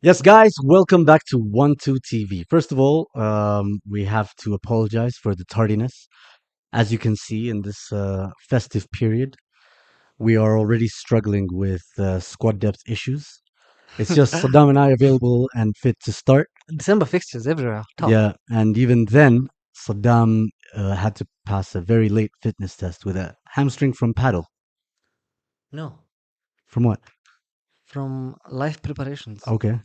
Yes, guys, welcome back to 1-2 TV. First of all, we have to apologize for the tardiness. As you can see in this festive period, we are already struggling with squad depth issues. It's just Saddam and I available and fit to start. December fixtures everywhere. Tough. Yeah, and even then, Saddam had to pass a very late fitness test with a hamstring from paddle. No, From what? from life preparations. Okay,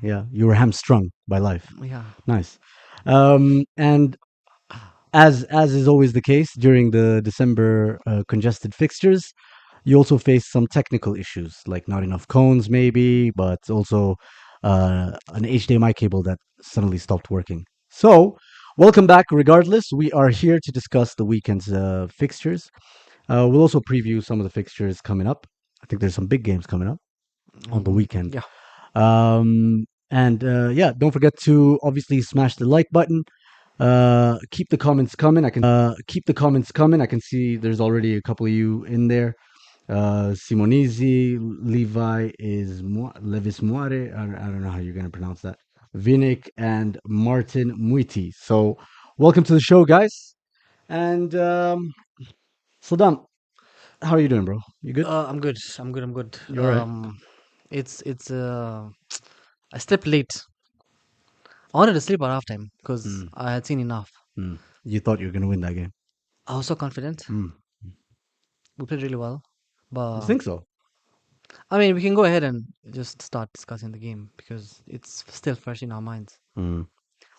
yeah. You were hamstrung by life. Yeah. Nice. And as is always the case during the December congested fixtures, you also face some technical issues like not enough cones, maybe, but also an HDMI cable that suddenly stopped working. So, welcome back. Regardless, we are here to discuss the weekend's fixtures. We'll also preview some of the fixtures coming up. I think there's some big games coming up on the weekend. Yeah. And yeah, don't forget to obviously smash the like button. Keep the comments coming. Keep the comments coming. I can see there's already a couple of you in there. Simonizi, Levi is Levis Muare. I don't know how you're gonna pronounce that. Vinik and Martin Muiti. So, welcome to the show, guys. And Saddam, how are you doing, bro? You good? I'm good. I'm good. You all right? It's I slept late. I wanted to sleep at halftime because Mm, I had seen enough. You thought you were gonna win that game? I was so confident. Mm. We played really well. You But think so? I mean, we can go ahead and just start discussing the game because it's still fresh in our minds. Mm.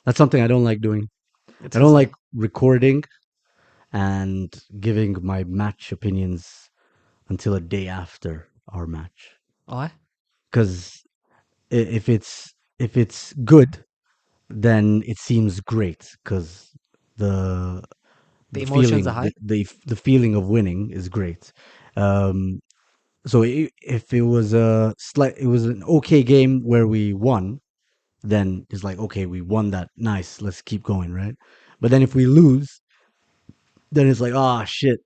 That's something I don't like doing. It's I don't risky. like recording and giving my match opinions until a day after our match. Why? Because if it's good, then it seems great. Because the The the emotions are feeling high. the feeling of winning is great. Um, so if it was an okay game where we won, then it's like okay, we won that. Nice, let's keep going, right? But then if we lose, then it's like ah shit,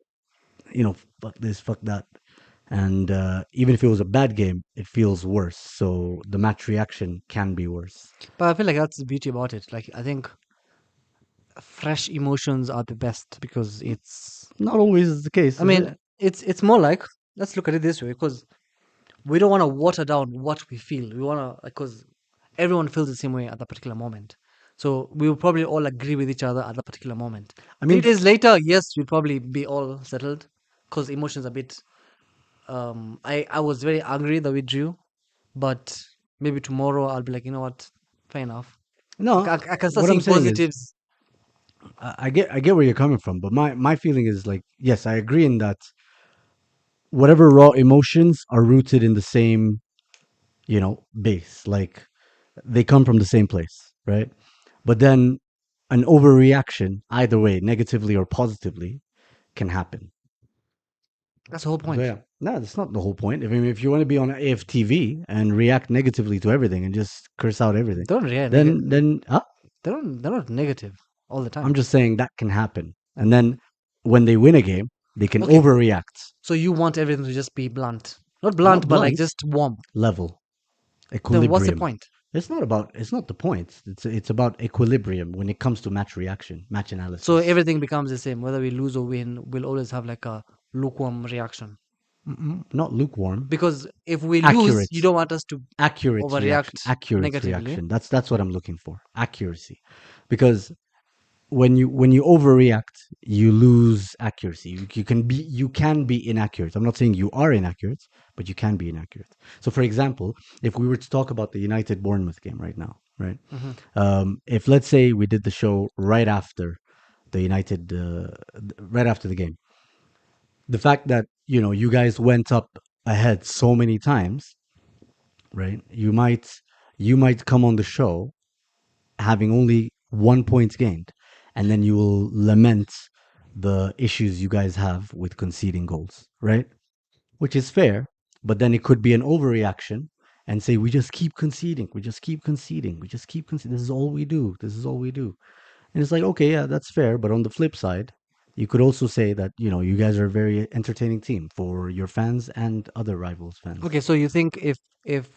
fuck this, fuck that. And even if it was a bad game, it feels worse. So the match reaction can be worse. But I feel like that's the beauty about it. Like, I think fresh emotions are the best because Not always the case, I is it? mean, it's more like, let's look at it this way, because we don't want to water down what we feel. We want to, because everyone feels the same way at that particular moment. So we will probably all agree with each other at that particular moment. I Three mean, days later, yes, we'll probably be all settled because emotions are a bit. I was very angry that we drew, but maybe tomorrow I'll be like, you know what, fair enough. no. I can start What I'm seeing saying is, positives. I get where you're coming from, but my feeling is like, yes, I agree in that whatever raw emotions are rooted in the same, base. Like they come from the same place, right? But then an overreaction, either way, negatively or positively, can happen. That's the whole So point. yeah, no, that's not the whole point. I mean, if you want to be on AFTV and react negatively to everything and just curse out everything, Don't react. then They're not negative all the I'm time. just saying that can happen. And then when they win a game, they can Okay, overreact. so you want everything to just be blunt. Not Not blunt, but like blunt, just warm. level, Then what's the equilibrium. point? It's not the point. It's about equilibrium when it comes to match reaction, match So analysis. everything becomes the same. Whether we lose or win, we'll always have like a lukewarm reaction. Not lukewarm, Because if we lose, accurate. you don't want us to Accurate reaction. overreact Accurate negatively. reaction. That's what I'm looking for. Accuracy. Because when you overreact, you lose accuracy. You can be inaccurate. I'm not saying you are inaccurate, but you can be inaccurate. So, for example, if we were to talk about the United Bournemouth game right now, right? Hmm. If let's say we did the show right after the right after the game, the fact that you guys went up ahead so many times, right? You might come on the show having only 1 point gained, and then you will lament the issues you guys have with conceding goals, right? Which is fair, but then it could be an overreaction and say we just keep conceding, we just keep conceding, we just keep conceding. This is all we do. This is all we do. And it's like, okay, yeah, that's fair, but on the flip side, you could also say that you guys are a very entertaining team for your fans and other rivals' fans. Okay, so you think if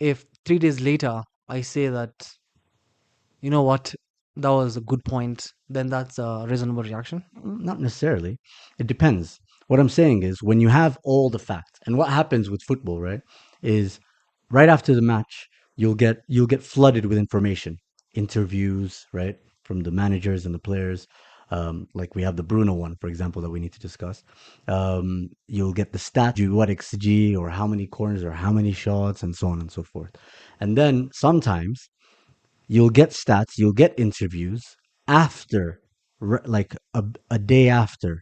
if 3 days later I say that, you know what, that was a good point, then that's a reasonable reaction. Not necessarily. It depends. What I'm saying is when you have all the facts, and what happens with football, right, is right after the match, you'll get flooded with information, interviews, right, from the managers and the players. Like we have the Bruno one, for example, that we need to discuss. You'll get the stats, what XG or how many corners or how many shots, and so on and so forth. And then sometimes you'll get stats, you'll get interviews after, like a day after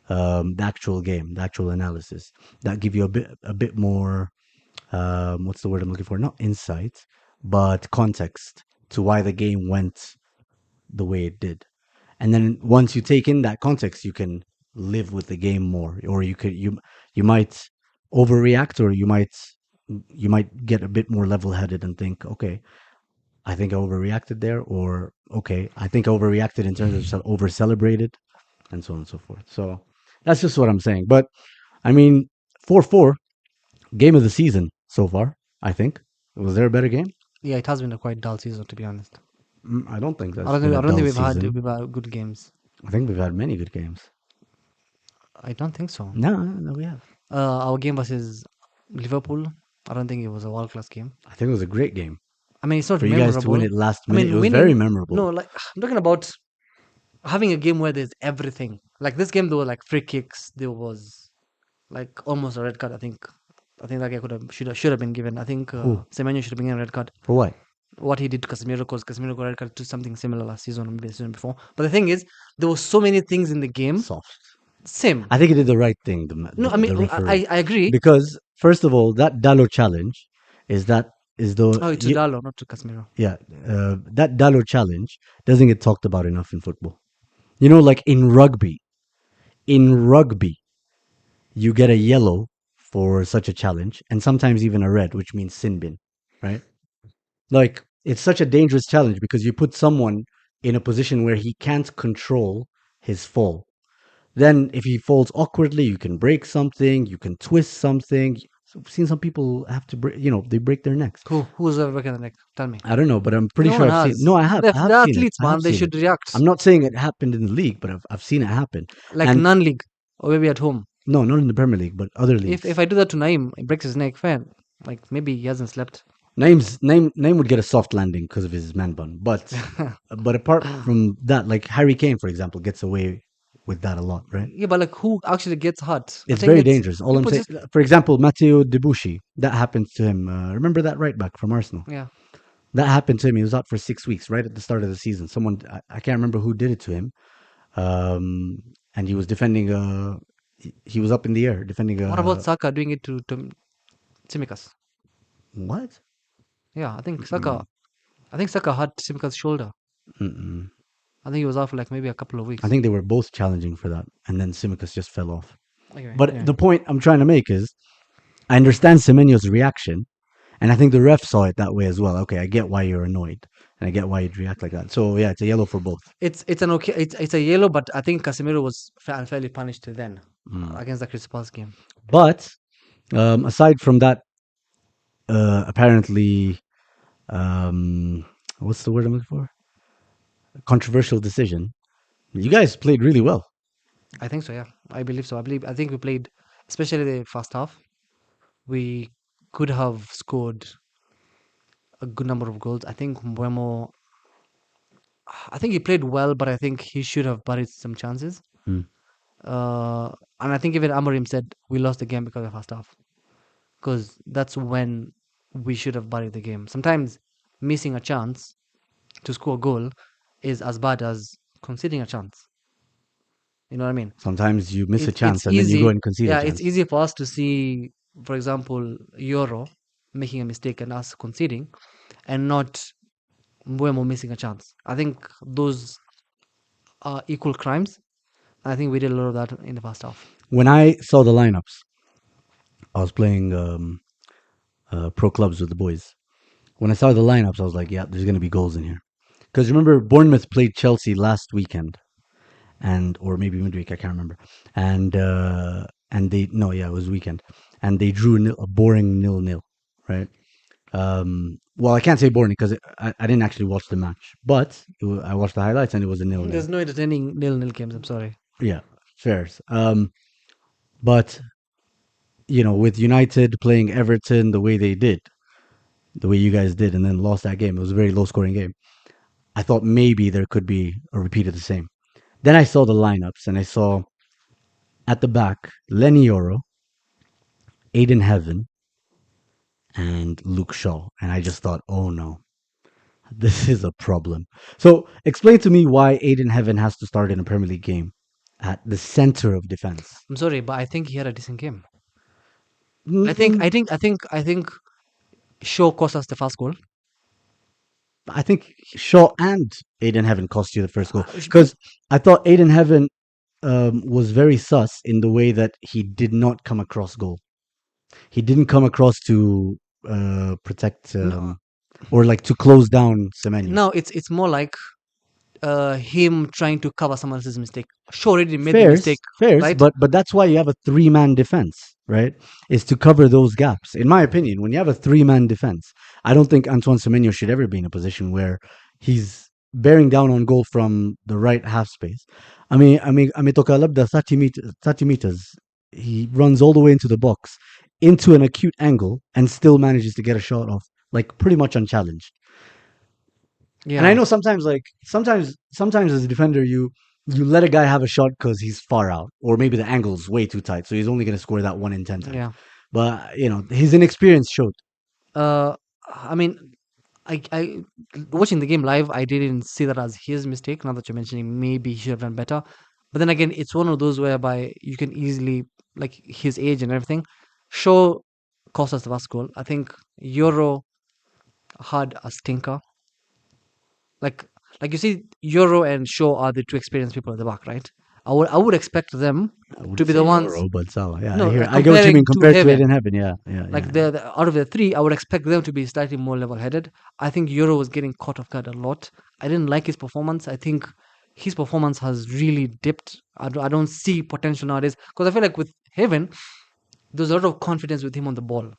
the actual game, the actual analysis, that give you a bit more. What's the word I'm looking for? Not insight, but context to why the game went the way it did. And then once you take in that context, you can live with the game more, or you might overreact, or you might get a bit more level-headed and think, okay, I think I overreacted there, or okay, I think I overreacted in terms of over celebrated, and so on and so forth. So that's just what I'm saying. But I mean, 4-4, game of the season so far, I think. Was there a better game? Yeah, it has been a quite dull season, to be honest. I don't think I that's don't think been I a don't think dull we've season. had good games. I think we've had many good games. I don't think so. No, no, no, we have. Our game versus Liverpool, I don't think it was a world class game. I think it was a great game. I mean, it's not For you guys to win memorable. it last I minute, it mean, was very winning. memorable. No, like I'm talking about having a game where there's everything. Like this game, there were like free kicks. There was like almost a red card. I think that guy should have been given. I think Who? Semenyo should have been given a red card. For what? What he did to Casemiro, because Casemiro got red card to something similar last season or maybe the season before. But the thing is, there were so many things in the game. Soft. Same. I think he did the right thing, No, I mean, the referee. I agree. Because, first of all, that Dalo challenge is that is the Oh, to Dalo, not to Casemiro. yeah, that Dalo challenge doesn't get talked about enough in football. You know, like in rugby, you get a yellow for such a challenge, and sometimes even a red, which means sin bin, right? Like it's such a dangerous challenge because you put someone in a position where he can't control his fall. Then, if he falls awkwardly, you can break something, you can twist something. I've seen some people have to break, they break their necks. Who's ever breaking the neck? Tell me. I don't know, but I'm pretty No sure one I've seen. has. No, I have. I have They're seen it. athletes, I have man. They seen it. should react I'm not saying it happened in the league, but I've seen it happen. like And non-league or maybe at home. no, not in the Premier League, but other If leagues. I do that to Naim, it breaks his neck. Fair. Like maybe he hasn't slept. Name would get a soft landing because of his man bun, but apart from that, like Harry Kane, for example, gets away with that a lot, right? Yeah, but like who actually gets hurt? The It's thing very is, dangerous. All I'm people saying, just for example, Matteo Debuchy, that happened to him. Remember that right back from Arsenal? yeah. That happened to him. He was out for 6 weeks, right at the start of the season. Someone, I can't remember who did it to him, and he was defending. He was up in the air defending What about a Saka doing it to Tsimikas? what? Yeah, I think Saka. Mm-mm, I think Saka hurt Tsimikas' shoulder. mm-mm. I think he was out for like maybe a couple of I weeks. think they were both challenging for that, and then Simicas just fell off. Anyway, But anyway. the point I'm trying to make is, I understand Semenyo's reaction, and I think the ref saw it that way as well. Okay, I get why you're annoyed, and I get why you'd react like that. So yeah, it's a yellow for both. It's an okay. It's a yellow, but I think Casemiro was unfairly punished then Mm. against the Crystal Palace game. But aside from that, apparently, what's the word I'm looking for? Controversial decision. You guys played really well. I think so. Yeah, I believe so. I think we played, especially the first half. We could have scored a good number of goals. I think Mbeumo. I think he played well, but I think he should have buried some chances. Mm. And I think even Amorim said we lost the game because of first half, because that's when we should have buried the game. Sometimes missing a chance to score a goal is as bad as conceding a chance. You know what I mean? Sometimes you miss a It's chance and then you go easy. and concede a Yeah, it's chance. easy for us to see, for example, Euro making a mistake and us conceding, and not Mbuemo missing a chance. I think those are equal crimes. I think we did a lot of that in the first half. When I saw the lineups, I was playing pro clubs with the boys. When I saw the lineups, I was like, yeah, there's going to be goals in here. Because remember, Bournemouth played Chelsea last weekend, and or maybe midweek, I can't remember. And they no, yeah, it was weekend, and they drew a boring 0-0, right? Well, I can't say boring because I didn't actually watch the match, but I watched the highlights and it was a nil-nil. There's no entertaining nil-nil games. I'm sorry. Yeah, fairs. But with United playing Everton the way they did, the way you guys did, and then lost that game, it was a very low-scoring game. I thought maybe there could be a repeat of the same. Then I saw the lineups and I saw at the back Lenny Yoro, Aiden Heaven, and Luke Shaw, and I just thought, oh no, this is a problem. So explain to me why Aiden Heaven has to start in a Premier League game at the center of defense. I'm sorry, but I think he had a decent game. I think, Mm, I think, I think, I think Shaw cost us the first goal. I think Shaw and Aiden Heaven cost you the first goal But because I thought Aiden Heaven was very sus in the way that he did not come across goal. He didn't come across to protect no, or like to close down Semenyo. no, it's more like him trying to cover someone else's mistake. Shaw already made the mistake, Fairs, right? but that's why you have a three-man defense, right? Is to cover those gaps. In my opinion, when you have a three-man defense, I don't think Antoine Semenyo should ever be in a position where he's bearing down on goal from the right half space. Tokalab 30 meters. He runs all the way into the box, into an acute angle, and still manages to get a shot off, like pretty much unchallenged. And I Yeah, know sometimes as a defender, you let a guy have a shot because he's far out, or maybe the angle's way too tight, so he's only going to score that 1 in 10 times. yeah. But his inexperience showed. Uh, I mean, I watching the game live, I didn't see that as his mistake. Now that you're mentioning, maybe he should have done better. But then again, it's one of those whereby you can easily, like his age and everything, Shaw cost us the first goal. I think Euro had a stinker. Like like you see, Euro and Shaw are the two experienced people at the back, right? I would expect them I to wouldn't be the say ones. Euro, but Salah. Yeah, No, I get what you comparing mean to compared to it Heaven, in heaven. Yeah, yeah, like yeah, yeah. out of the three, I would expect them to be slightly more level-headed. I think Euro was getting caught off guard a lot. I didn't like his performance. I think his performance has really dipped. I don't see potential nowadays because I feel like with Heaven, there's a lot of confidence with him on the ball.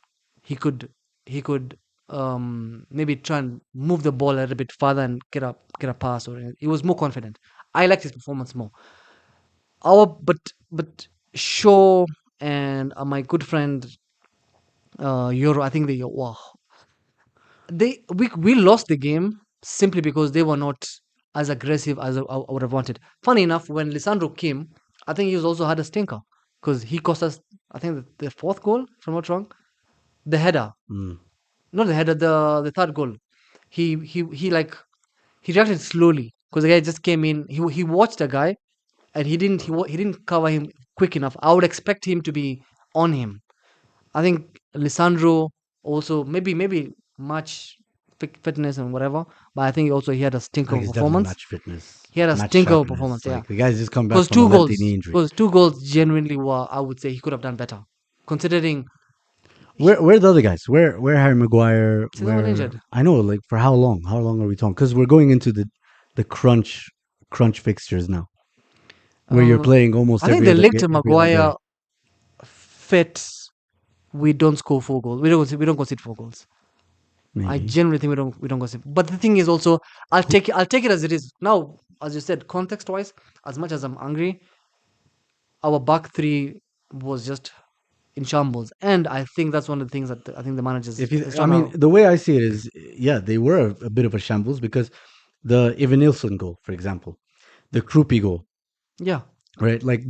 He could maybe try and move the ball a little bit further and get a pass, or he was more confident. I liked his performance more. But Shaw and my good friend Euro, I think we lost the game simply because they were not as aggressive as I would have wanted. Funny enough, when Lisandro came, I think he was also had a stinker because he cost us, I think, the fourth goal, if I'm not wrong. The header, Mm. not the header, the third goal. He like he reacted slowly because the guy just came in. He watched the guy and he didn't cover him quick enough. I would expect him to be on him. I think Lisandro also maybe much fitness and whatever, but I think also he had a I stinker think of it's definitely performance. match fitness, He had a match stinker of sharpness. performance, yeah. Like the guy's just come back Because from a two lengthy goals, knee injury. because two goals genuinely were, I would say he could have done better, considering Where are the other guys? Where Harry Maguire? he's not Where injured. I know, like for how long? How long are we talking? Because we're going into the crunch fixtures now, where you're Um, playing almost I think the link to every other Maguire day. fits. We don't score 4 goals. We don't concede 4 goals. I Maybe. genuinely think we don't concede. But the thing is also, I'll take it as it is. Now, as you said, context wise, as much as I'm angry, our back three was just in shambles, and I think that's one of the things that I think the managers is I trying mean, to. the way I see it is, yeah, they were a bit of a shambles because the Ivan Nilsson goal, for example, the Krupi goal, Yeah, right? Like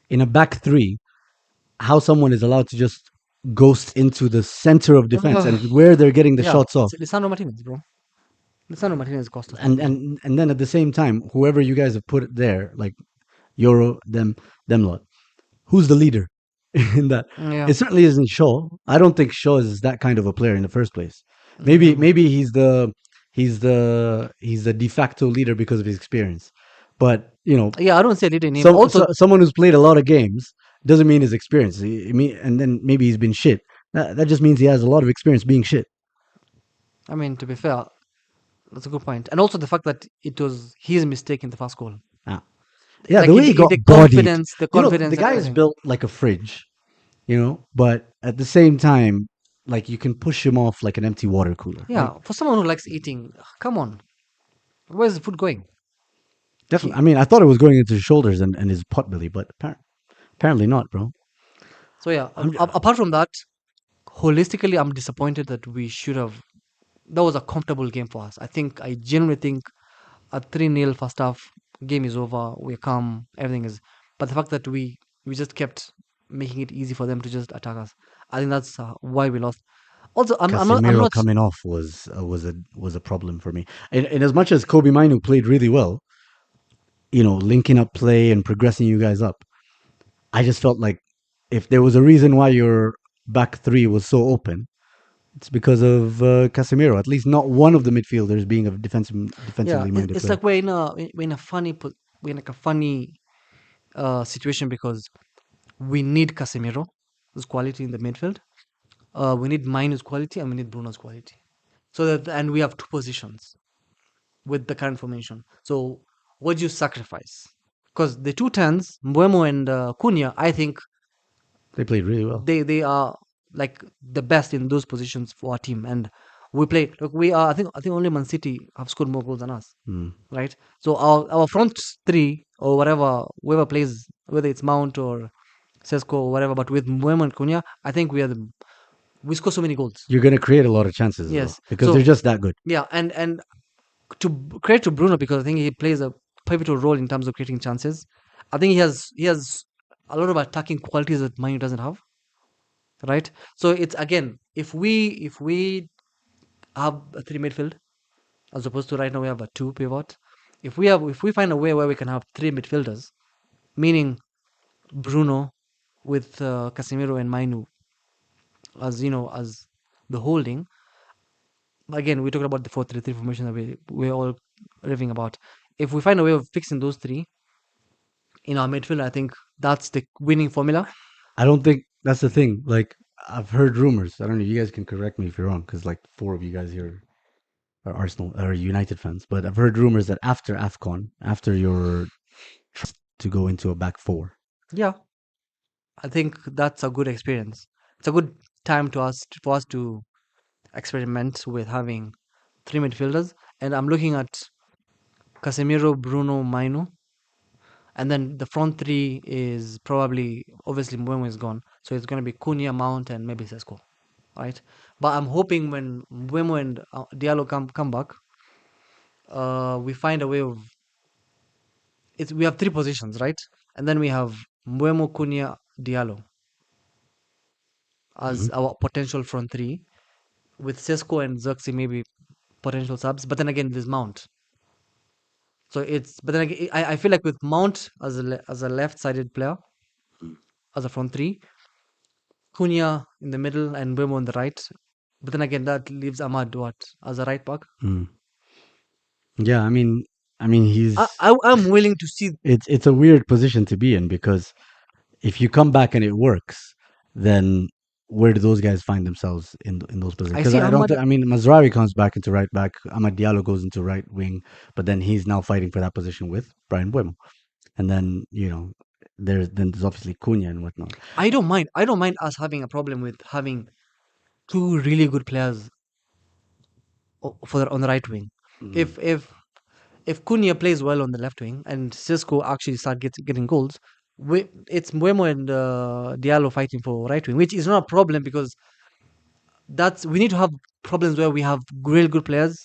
in a back three, how someone is allowed to just ghost into the center of defense and where they're getting the yeah. shots off. It's Lisandro Martinez, bro. Lisandro Martinez cost us that and game. and and then at the same time, whoever you guys have put there, like Euro, them lot, who's the leader in that? Yeah, It certainly isn't Shaw. I don't think Shaw is that kind of a player in the first place. Maybe mm, maybe he's the de facto leader because of his experience, but yeah. I don't say leader in him. Also, someone who's played a lot of games doesn't mean his experience. And then maybe he's been shit. That just means he has a lot of experience being shit. I mean, to be fair, that's a good point. And also the fact that it was his mistake in the first goal. Ah. Yeah, Like the way he got the bodied. confidence, the The confidence guy and is everything. built like a fridge, but at the same time, like you can push him off like an empty water cooler. Like Yeah, for someone who likes eating, come on, where's the food going? definitely. I He, mean, I thought it was going into his shoulders and his pot belly, but apparently not, bro. so yeah, I'm apart from that, holistically, I'm disappointed that we should have. That was a comfortable game for us. I genuinely think a 3-0 first half, game is over, we're calm, everything is. But the fact that we just kept making it easy for them to just attack us, I think that's why we lost. Also, I'm Casemiro not. coming off was a problem for me. And as much as Kobe Mainu played really well, linking up play and progressing you guys up, I just felt like if there was a reason why your back three was so open, it's because of Casemiro. At least not one of the midfielders being a Yeah, defensively minded it's player. like we're in a we're in like a funny situation because we need Casemiro's quality in the midfield. We need Mainoo's quality and we need Bruno's quality. So that and we have two positions with the current formation. So what do you sacrifice? Because the two tens, Mbuemo and Cunha, I think They played really well. they are like the best in those positions for our team. And we play look we are I think only Man City have scored more goals than us. Mm. Right? So our front three or whatever whoever plays, whether it's Mount or Sesko or whatever, but with Mbuemo and Cunha, I think we score so many goals. You're going to create a lot of chances as well Yes. because they're So just that good. yeah, and credit to Bruno because I think he plays a pivotal role in terms of creating chances. I think he has a lot of attacking qualities that Manu doesn't have. Right. So it's again, if we have a three midfield as opposed to right now we have a two pivot. If we find a way where we can have three midfielders, meaning Bruno with Casemiro and Mainu as as the holding. Again, we talked about the 4-3-3 formation that we're all raving about. If we find a way of fixing those three in our midfield, I think that's the winning formula. I don't think that's the thing. Like I've heard rumors. I don't know. You guys can correct me if you're wrong, because like four of you guys here are Arsenal or United fans. But I've heard rumors that after Afcon, after your to go into a back four. Yeah, I think that's a good experience. It's a good time for us to experiment with having three midfielders. And I'm looking at Casemiro, Bruno, Mainu, and then the front three is probably obviously Mbeumo is gone, so it's going to be Cunha, Mount, and maybe Sesko, right? But I'm hoping when Mbeumo and Diallo come back, we find a way of it's we have three positions, right? And then we have Mbeumo, Cunha, Diallo as Mhm. our potential front three, with Sesko and Xerxes maybe potential subs. But then again, there's Mount. So it's but then again, I feel like with Mount as as a left-sided player as a front three, Cunha in the middle and Mbeumo on the right. But then again, that leaves Ahmad what as a right back. Mm. Yeah, I mean, I'm willing to see. it's a weird position to be in because if you come back and it works, then where do those guys find themselves in those positions? I Because see I don't. Ahmad. I mean, Mazraoui comes back into right back. Amad Diallo goes into right wing, but then he's now fighting for that position with Brian Buemo, and then there's obviously Cunha and whatnot. I don't mind. I don't mind us having a problem with having two really good players on the right wing. Mm. If Cunha plays well on the left wing and Cisco actually start getting goals, it's Mbeumo and Diallo fighting for right wing, which is not a problem because that's we need to have problems where we have really good players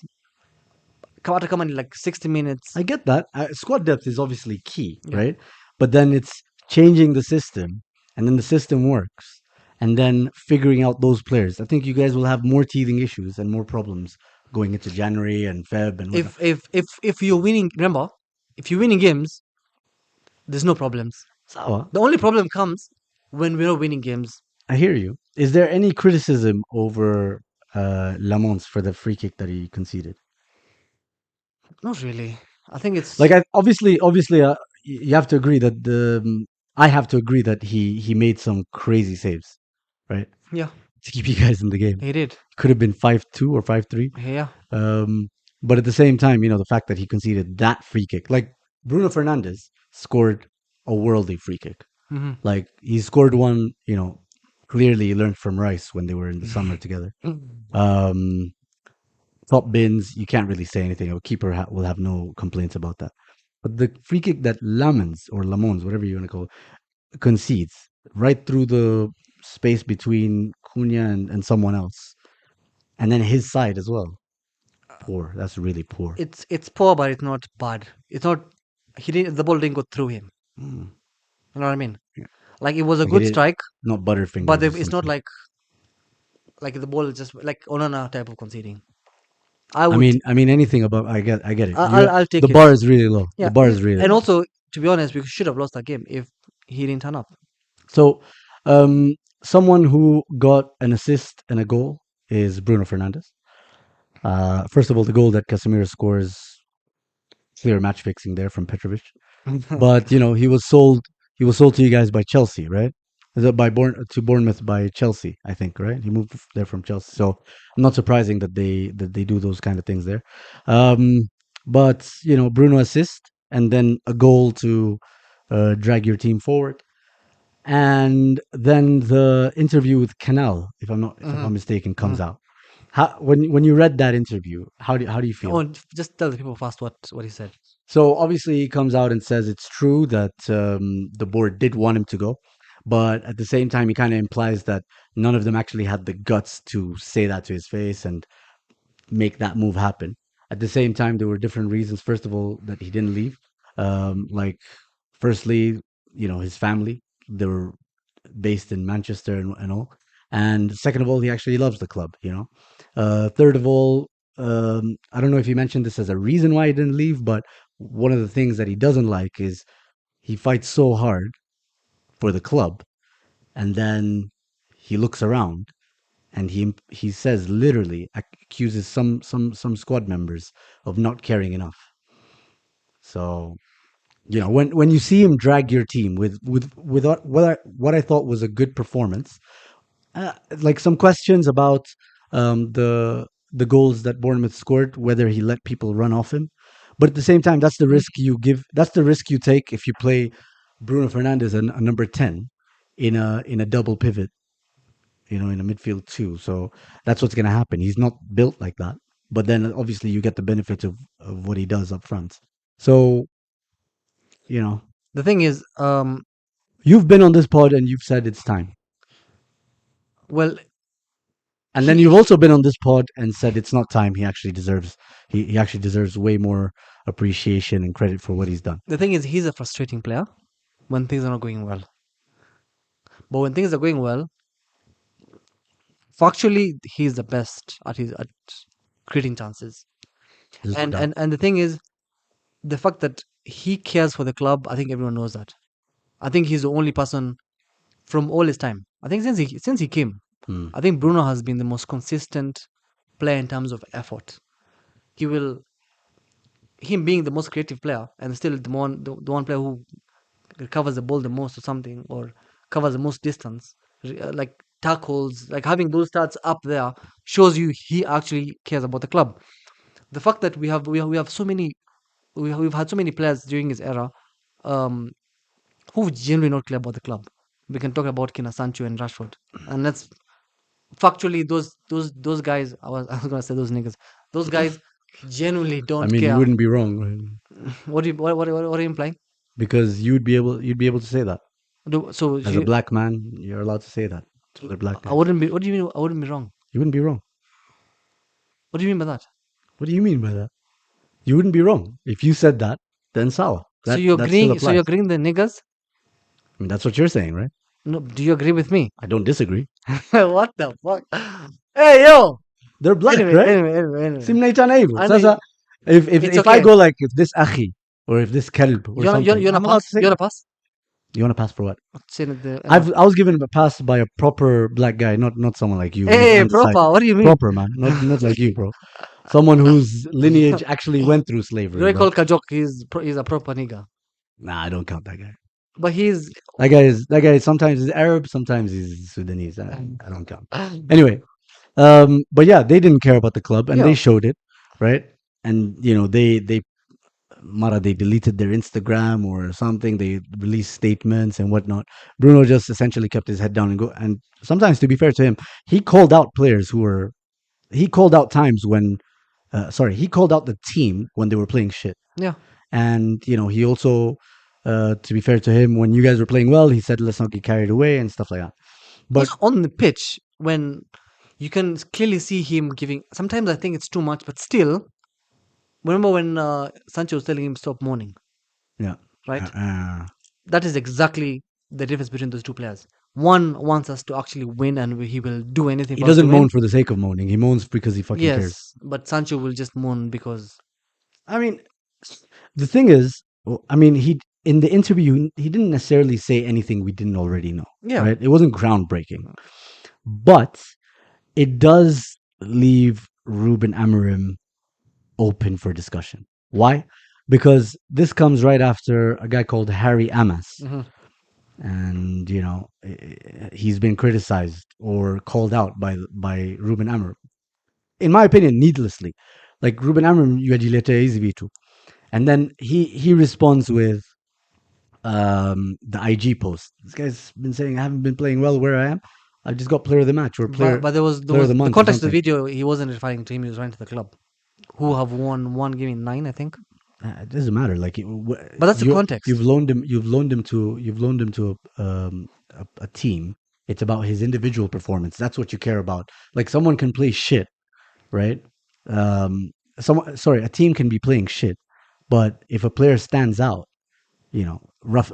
come in like 60 minutes. I get that. Squad depth is obviously key, Yeah. right? But then it's changing the system, and then the system works, and then figuring out those players. I think you guys will have more teething issues and more problems going into January and Feb and whatnot. If you're winning, remember, if you're winning games, there's no problems. Sawa, The only problem comes when we're not winning games. I hear you. Is there any criticism over Lamons for the free kick that he conceded? Not really. I think Like, it's obviously, you have to agree that I have to agree that he made some crazy saves, right, yeah, to keep you guys in the game. he did. Could have been 5-2 or 5-3. Yeah. Um, but at the same time, the fact that he conceded that free kick, like Bruno Fernandes scored a worldly free kick. Hmm. Like he scored one, Clearly, he learned from Rice when they were in the summer together. Um, Top bins, you can't really say anything. A keeper will have no complaints about that. But the free kick that Lamens or Lamons, whatever you want to call it, concedes right through the space between Cunha and someone else, and then his side as well. Poor. That's really poor. It's poor, but it's not bad. It's not. He didn't. The ball didn't go through him. Mm. You know what I mean? Yeah. Like it was a Like he good did strike, not but Butterfingers or it's not something. like the ball is just like Onana type of conceding. I I would. mean, I mean anything about. I get it. I'll The take it. bar is really low. The Yeah, bar is really and low. also to be honest, we should have lost that game if he didn't turn up. So, someone who got an assist and a goal is Bruno Fernandes. First of all, the goal that Casemiro scores, clear match fixing there from Petrovic. But he was sold. He was sold to you guys by Chelsea, right? Is it to Bournemouth by Chelsea? I think, right? He moved there from Chelsea, so not surprising that they do those kind of things there. But Bruno assist and then a goal to drag your team forward, and then the interview with Canal, if I'm not Mhm, mistaken, comes mhm. out. When you read that interview, how do you feel? Oh, just tell the people fast what he said. So obviously he comes out and says it's true that the board did want him to go, but at the same time he kind of implies that none of them actually had the guts to say that to his face and make that move happen. At the same time, there were different reasons. First of all, that he didn't leave. Like, firstly, his family, they were based in Manchester and all. And second of all, he actually loves the club. Third of all, I don't know if he mentioned this as a reason why he didn't leave, but one of the things that he doesn't like is he fights so hard for the club, and then he looks around and he says, literally accuses some squad members of not caring enough. So when you see him drag your team with what I thought was a good performance, like some questions about the goals that Bournemouth scored, whether he let people run off him, but at the same time, that's the risk you give. That's the risk you take if you play Bruno Fernandes and a number 10 in a double pivot, in a midfield too. So that's what's going to happen. He's not built like that. But then obviously you get the benefit of what he does up front. So, you know, The thing is, you've been on this pod and you've said it's time. well, And then he you've also been on this pod and said it's not time. He actually deserves way more appreciation and credit for what he's done. the thing is, he's a frustrating player when things are not going well. But when things are going well, factually, he's the best at creating chances. There's no And doubt. and and the thing is, the fact that he cares for the club, I think everyone knows that. I think he's the only person from all his time. I think since he came, Hmm. I think Bruno has been the most consistent player in terms of effort. He will him being the most creative player and still the one player who covers the ball the most or something, or covers the most distance, like tackles, like having those stats up there shows you he actually cares about the club. The fact that we have so many we've had so many players during his era, um, who genuinely not care about the club. We can talk about Kina Sancho and Rashford, and that's factually those guys. I was gonna say those niggas. Those guys genuinely I don't mean, you care. wouldn't be wrong, right? What are you implying? Because you'd be able to say that So as a black man. You're allowed to say that to other black I guys. wouldn't be. What do you mean? I wouldn't be wrong. You wouldn't be wrong. What do you mean by that? What do you mean by that? You wouldn't be wrong if you said that. Then sawa. So That you're that still agreeing? So you're applies. agreeing the niggas? I mean, that's what you're saying, right? No, do you agree with me? I don't disagree. What the fuck? Hey yo. They're black, Anyway, right? anyway, anyway, anyway. Simnaitan able. I mean, Sasa, if it's if I okay. go like if this akhi or if this kelb or something, You wanna I'm allowed to pass? say You wanna that. pass? You want to pass for what? Saying the I was given a pass by a proper black guy, not someone like you who's Hey, undecided. proper. What do you mean? Proper man, not like you, bro. Someone whose lineage actually went through slavery, Do I bro. call Kajok? He's a proper nigga. Nah, I don't count that guy. But he's That guy. Sometimes he's Arab, sometimes he's Sudanese. I don't count. Anyway, but yeah, they didn't care about the club, and they yeah. showed it, right? And Mara, they deleted their Instagram or something. They released statements and whatnot. Bruno just essentially kept his head down and go. And sometimes, to be fair to him, he called out players who were. He called out times when. Sorry, he called out the team when they were playing shit. Yeah. And he also, to be fair to him, when you guys were playing well, he said, "Let's not get carried away" and stuff like that. But Also on the pitch, when you can clearly see him giving. Sometimes I think it's too much, but still, remember when Sancho was telling him stop mourning, yeah, right? uh, That is exactly the difference between those two players. One wants us to actually win, and he will do anything he for us to doesn't moan win. for the sake of moaning. He moans because he fucking cares. Yes, but Sancho will just mourn because I mean, the thing is, I mean, he in the interview he didn't necessarily say anything we didn't already know, yeah. right? It wasn't groundbreaking, but it does leave Ruben Amorim open for discussion. Why? Because this comes right after a guy called Harry Amas, hmm and he's been criticized or called out by Ruben Amorim. In my opinion, needlessly. Like Ruben Amorim, yuajilete hizi vitu. And then he responds with the IG post. This guy's been saying I haven't been playing well where I am. I just got player of the match or but there player of was the the month or context of the something. video. He wasn't referring to him. He was referring to the club, who have won one game in 9, I think. It doesn't matter. Like But that's the context. you've loaned him to a team. It's about his individual performance. That's what you care about. Like someone can play shit, right? A team can be playing shit, but if a player stands out, rough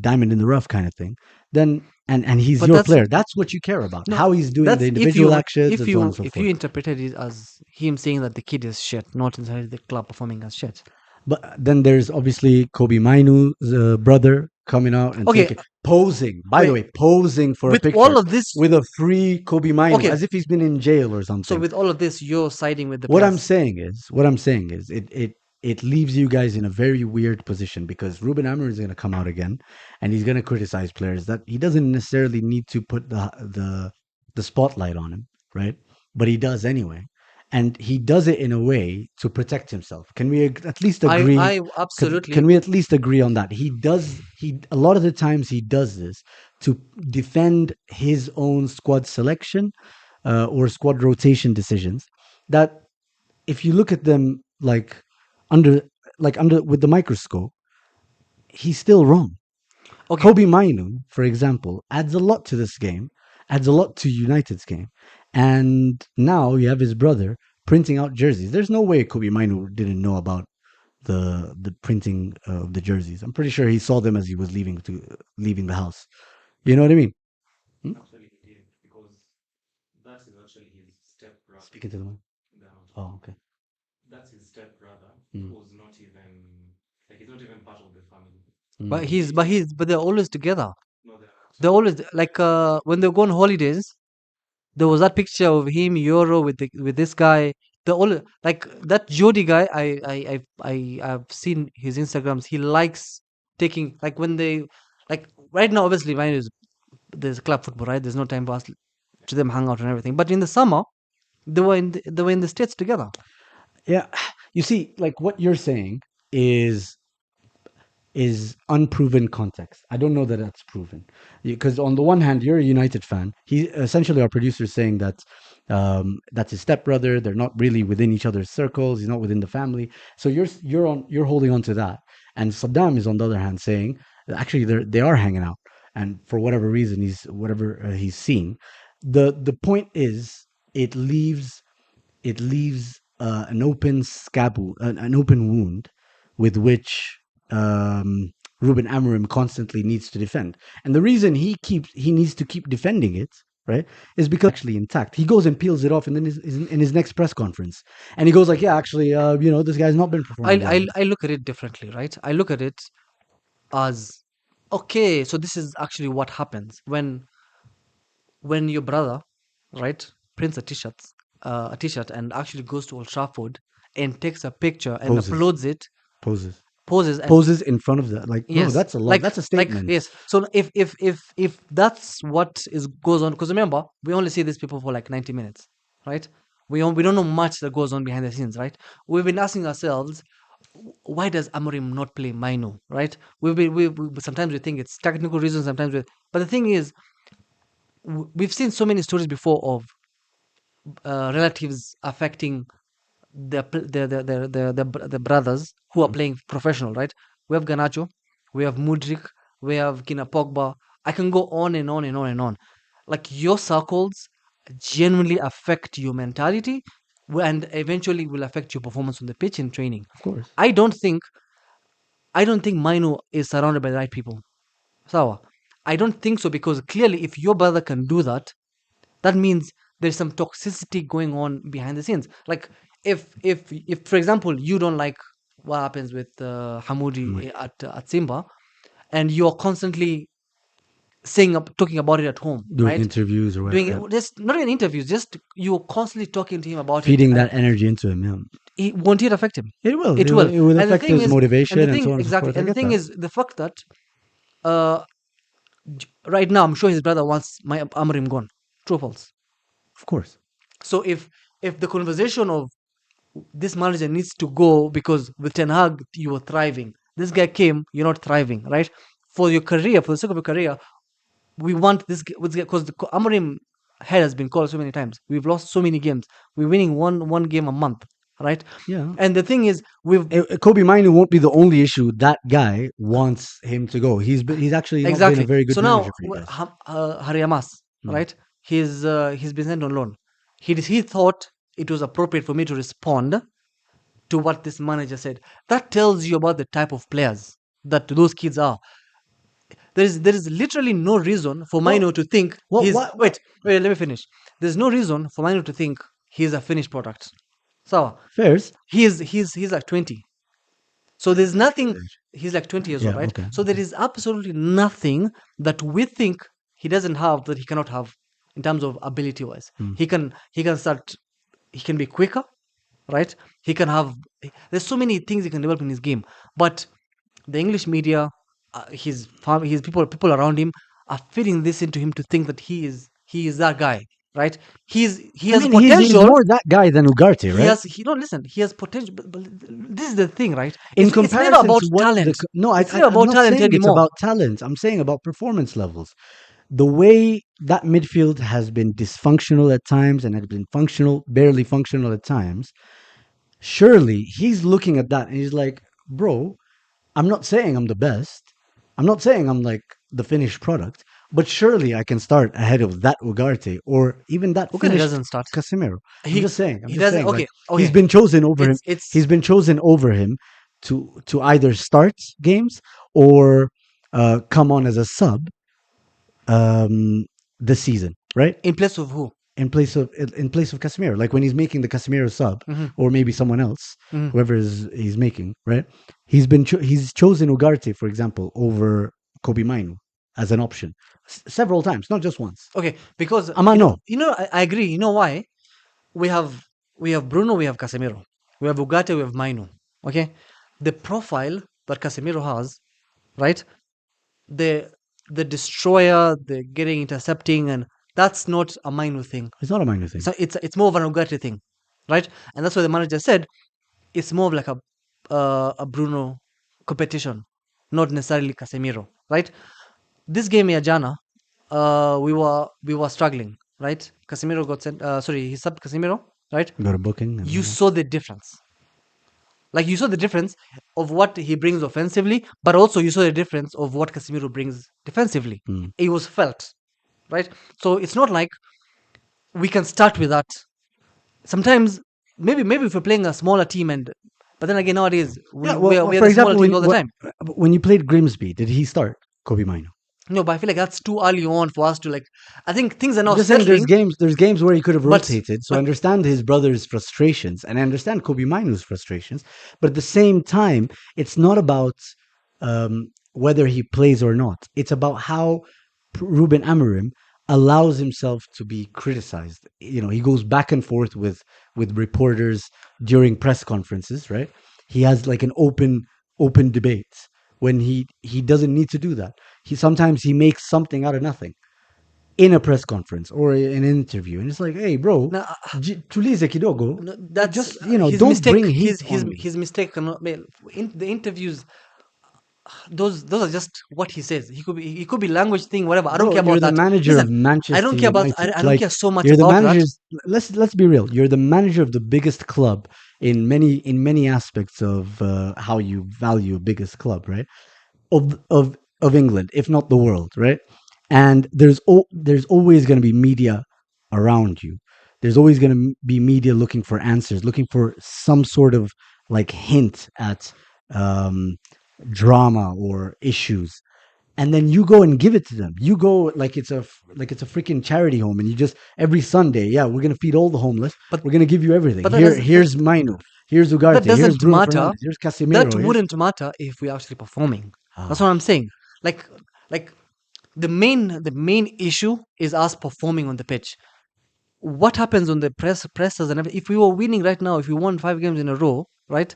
diamond in the rough kind of thing, then and he's But your that's player. That's what you care about. no. How he's doing the That's individual actions and so on and so if you forth. interpreted it as him saying that the kid is shit, not necessarily the club performing as shit. But then there's obviously Kobe Mainoo's brother coming out and Okay, taking posing. By the wait. way, posing for a With picture all of this, with a free Kobe Mainoo, okay. as if he's been in jail or So something. with all of this, you're siding with the What I'm players. saying is, it leaves you guys in a very weird position because Ruben Amorim is going to come out again, and he's going to criticize players that he doesn't necessarily need to put the spotlight on him, right? But he does anyway, and he does it in a way to protect himself. Can we at least agree? I Can absolutely. we at least agree on that? He a lot of the times he does this to defend his own squad selection or squad rotation decisions that if you look at them under under with the microscope, he's still wrong. Okay, Kobe Mainu, for example, adds a lot to this game, adds a lot to United's game. And now you have his brother printing out jerseys. There's no way Kobe Mainu didn't know about the printing of the jerseys. I'm pretty sure he saw them as he was leaving the house. You know what I mean? Hmm? Speaking to the mic. Oh, okay. Mm. Mm. but they're always together. They're always like when they go on holidays. There was that picture of him Euro with this guy. The all like that Jody guy. I've seen his Instagrams. He likes taking like when they like right now. Obviously, mine is there's club football, right? There's no time for us to them hang out and everything. But in the summer, they were in the states together. Yeah, you see, like what you're saying is is unproven context. I don't know that that's proven because on the one hand, you're a United fan. He essentially our producer is saying that that's his stepbrother. They're not really within each other's circles. He's not within the family. So you're holding on to that. And Saddam is on the other hand saying actually they are hanging out, and for whatever reason he's seen. The point is it leaves an open an open wound with which Ruben Amorim constantly needs to defend. And the reason he needs to keep defending it, right, is because actually intact. He goes and peels it off, and then in his next press conference, and he goes like, "Yeah, actually, this guy's not been performing well." I look at it differently, right? I look at it as okay. So this is actually what happens when your brother, right, prints a t-shirt, and actually goes to Old Trafford and takes a picture and Poses, uploads it, poses, poses, and poses in front of the like, bro. yes, That's a lot. That's a statement. yes. So if that's what is goes on, because remember we only see these people for like 90 minutes, right? We don't know much that goes on behind the scenes, right? We've been asking ourselves, why does Amorim not play Mainoo, right? Sometimes we think it's technical reasons, but the thing is, we've seen so many stories before of relatives affecting the brothers who are Mm. playing professional, right? We have Ganacho, we have Mudrik, we have Kina Pogba. I can go on and on and on and on. Like your circles genuinely affect your mentality and eventually will affect your performance on the pitch in training. Of course. I don't think I don't think Mainu is surrounded by the right people. Sawa. I don't think so because clearly if your brother can do that, that means there's some toxicity going on behind the scenes. Like if for example you don't like what happens with Hamoudi at Simba, and you're constantly talking about it at home, Doing right? interviews or Doing whatever. it just not even interviews, just you're constantly talking to him about it. Feeding that energy into him. Yeah. Won't it affect him? It will. It will. It will And the affect thing his is, motivation and so on and so exactly, forth. I and the get thing that. is the fact that uh, right now I'm sure his brother wants my Amrim gone. True or false? Of course. So if the conversation of this manager needs to go because with Ten Hag you were thriving, this guy came, you're not thriving, right? For your career, for the sake of your career, we want this because the Amorim head has been called so many times. We've lost so many games. We're winning one game a month, right? Yeah. And the thing is, Kobe Mainoo won't be the only issue. That guy wants him to go. He's actually not been a exactly. very good So now manager for you guys. Hariamas, Mm. right? He's been sent on loan. He thought it was appropriate for me to respond to what this manager said. That tells you about the type of players that those kids are. There is literally no reason for Well, Mino to think he's what? wait, let me finish. There's no reason for Mino to think he's a finished product. So Fairs. he's like 20. So there's What's nothing. his age? He's like 20 years old, Yeah. right? Okay. So there is absolutely nothing that we think he doesn't have that he cannot have in terms of ability wise. Mm. He can start. He can be quicker, right? He can have. There's so many things he can develop in his game, but the English media, his people around him are feeding this into him to think that he is that guy, right? He I has mean, he's potential. more that guy than Ugarte, He right? has he don't listen. He has potential, but this is the thing, right? In It's never comparison about to what talent. no, It's never I'm about not talent saying it's anymore. about talent. I'm saying about performance levels. The way that midfield has been dysfunctional at times and has been functional, barely functional at times. Surely he's looking at that and he's like, bro, I'm not saying I'm the best. I'm not saying I'm like the finished product, but surely I can start ahead of that Ugarte or even that Ugarte finished doesn't start. Casemiro. I'm He just saying. I'm he just doesn't. saying. Like Okay, he's okay. been chosen over him. It's He's been chosen over him to either start games or come on as a sub um, this season, right? in place of who? In place of Casemiro, like when he's making the Casemiro sub, Hmm. or maybe someone else, Hmm. whoever is he's making, right? He's chosen Ugarte, for example, over Kobe Mainu as an option several times, not just once. Okay, because Amano, I agree. You know why? we have we have Bruno, we have Casemiro, we have Ugarte, we have Mainu. Okay, the profile that Casemiro has, right? The the destroyer, the getting intercepting, and that's not a Mainu thing. it's not a Mainu thing. It's more of an Ugarte thing, right? And that's why the manager said it's more of like a Bruno competition, not necessarily Casemiro, right? This game here, Jana, we were struggling, right? Casemiro got sent. Sorry, he subbed Casemiro, right? Got a booking. You saw the difference. Like you saw the difference of what he brings offensively, but also you saw the difference of what Casemiro brings defensively. Mm. It was felt, right? So it's not like we can start with that. Sometimes, maybe if we're playing a smaller team, but then again nowadays Yeah, we are for the smaller example, teams all the time. when you played Grimsby, did he start Kobe Mainu? No, but I feel like that's too early on for us to like. I think things are I'm now just saying settling, there's games where he could have but rotated. So I but understand his brother's frustrations and I understand Kobe Mainu's frustrations. But at the same time, it's not about whether he plays or not. It's about how Ruben Amorim allows himself to be criticized. He goes back and forth with reporters during press conferences, right? He has like an open debate when he doesn't need to do that. He sometimes he makes something out of nothing. in a press conference or an interview, and it's like, hey, bro, Now, tulize kidogo. no, that's Just, you know, his don't mistake. bring heat on me. His mistake. Cannot, in the interviews, those are just what he says. He could be language thing, whatever. I don't Bro, care you're about the that. manager of Listen, I don't Manchester care about. United. I don't Like, care so much you're the about that. managers. Let's be real. You're the manager of the biggest club in many aspects of how you value a biggest club, right? Of England, if not the world, right? And there's always going to be media around you. There's always going to be media looking for answers, looking for some sort of like hint at um, drama or issues, and then you go and give it to them. You go like it's a freaking charity home, and you just every Sunday, yeah, we're gonna feed all the homeless. But We're gonna give you everything. but that does, Here's Mainoo. Here's that Ugarte. Here's doesn't Bruno matter. Fernandes. Here's That Casemiro. Here's wouldn't matter if we're actually performing. That's what ah, I'm saying. Like the main issue is us performing on the pitch. What happens on the pressers and everything? If we were winning right now, if we won 5 games in a row, right?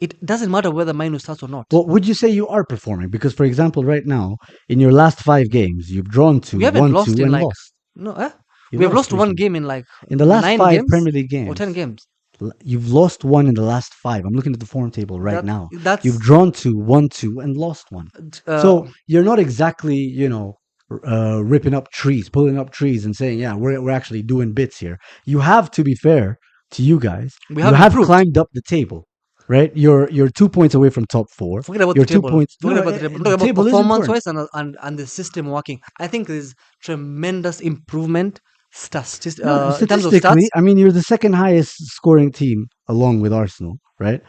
It doesn't matter whether Mainoo starts or not. well, would you say you are performing? Because, for example, right now in your last 5 games, you've drawn two, We haven't won lost two, in and like lost. no, You we have lost lost one recently. game in like In the last nine five games Premier League or 10 games, games. you've lost one in the last five. I'm looking at the form table right That now. You've that's drawn two, won two, and lost one. uh, So you're not exactly, ripping up trees, pulling up trees, and saying, "Yeah, we're actually doing bits here." You have to be fair to you guys. we You have have improved. climbed up the table, right? You're 2 points away from top four. Forget about You're the two table. points. Forget No, about the table. I'm the talking about table is performance important. wise and the system working. I think there's tremendous improvement No, in terms of stats. statistically, I mean, you're the second highest scoring team along with Arsenal, right?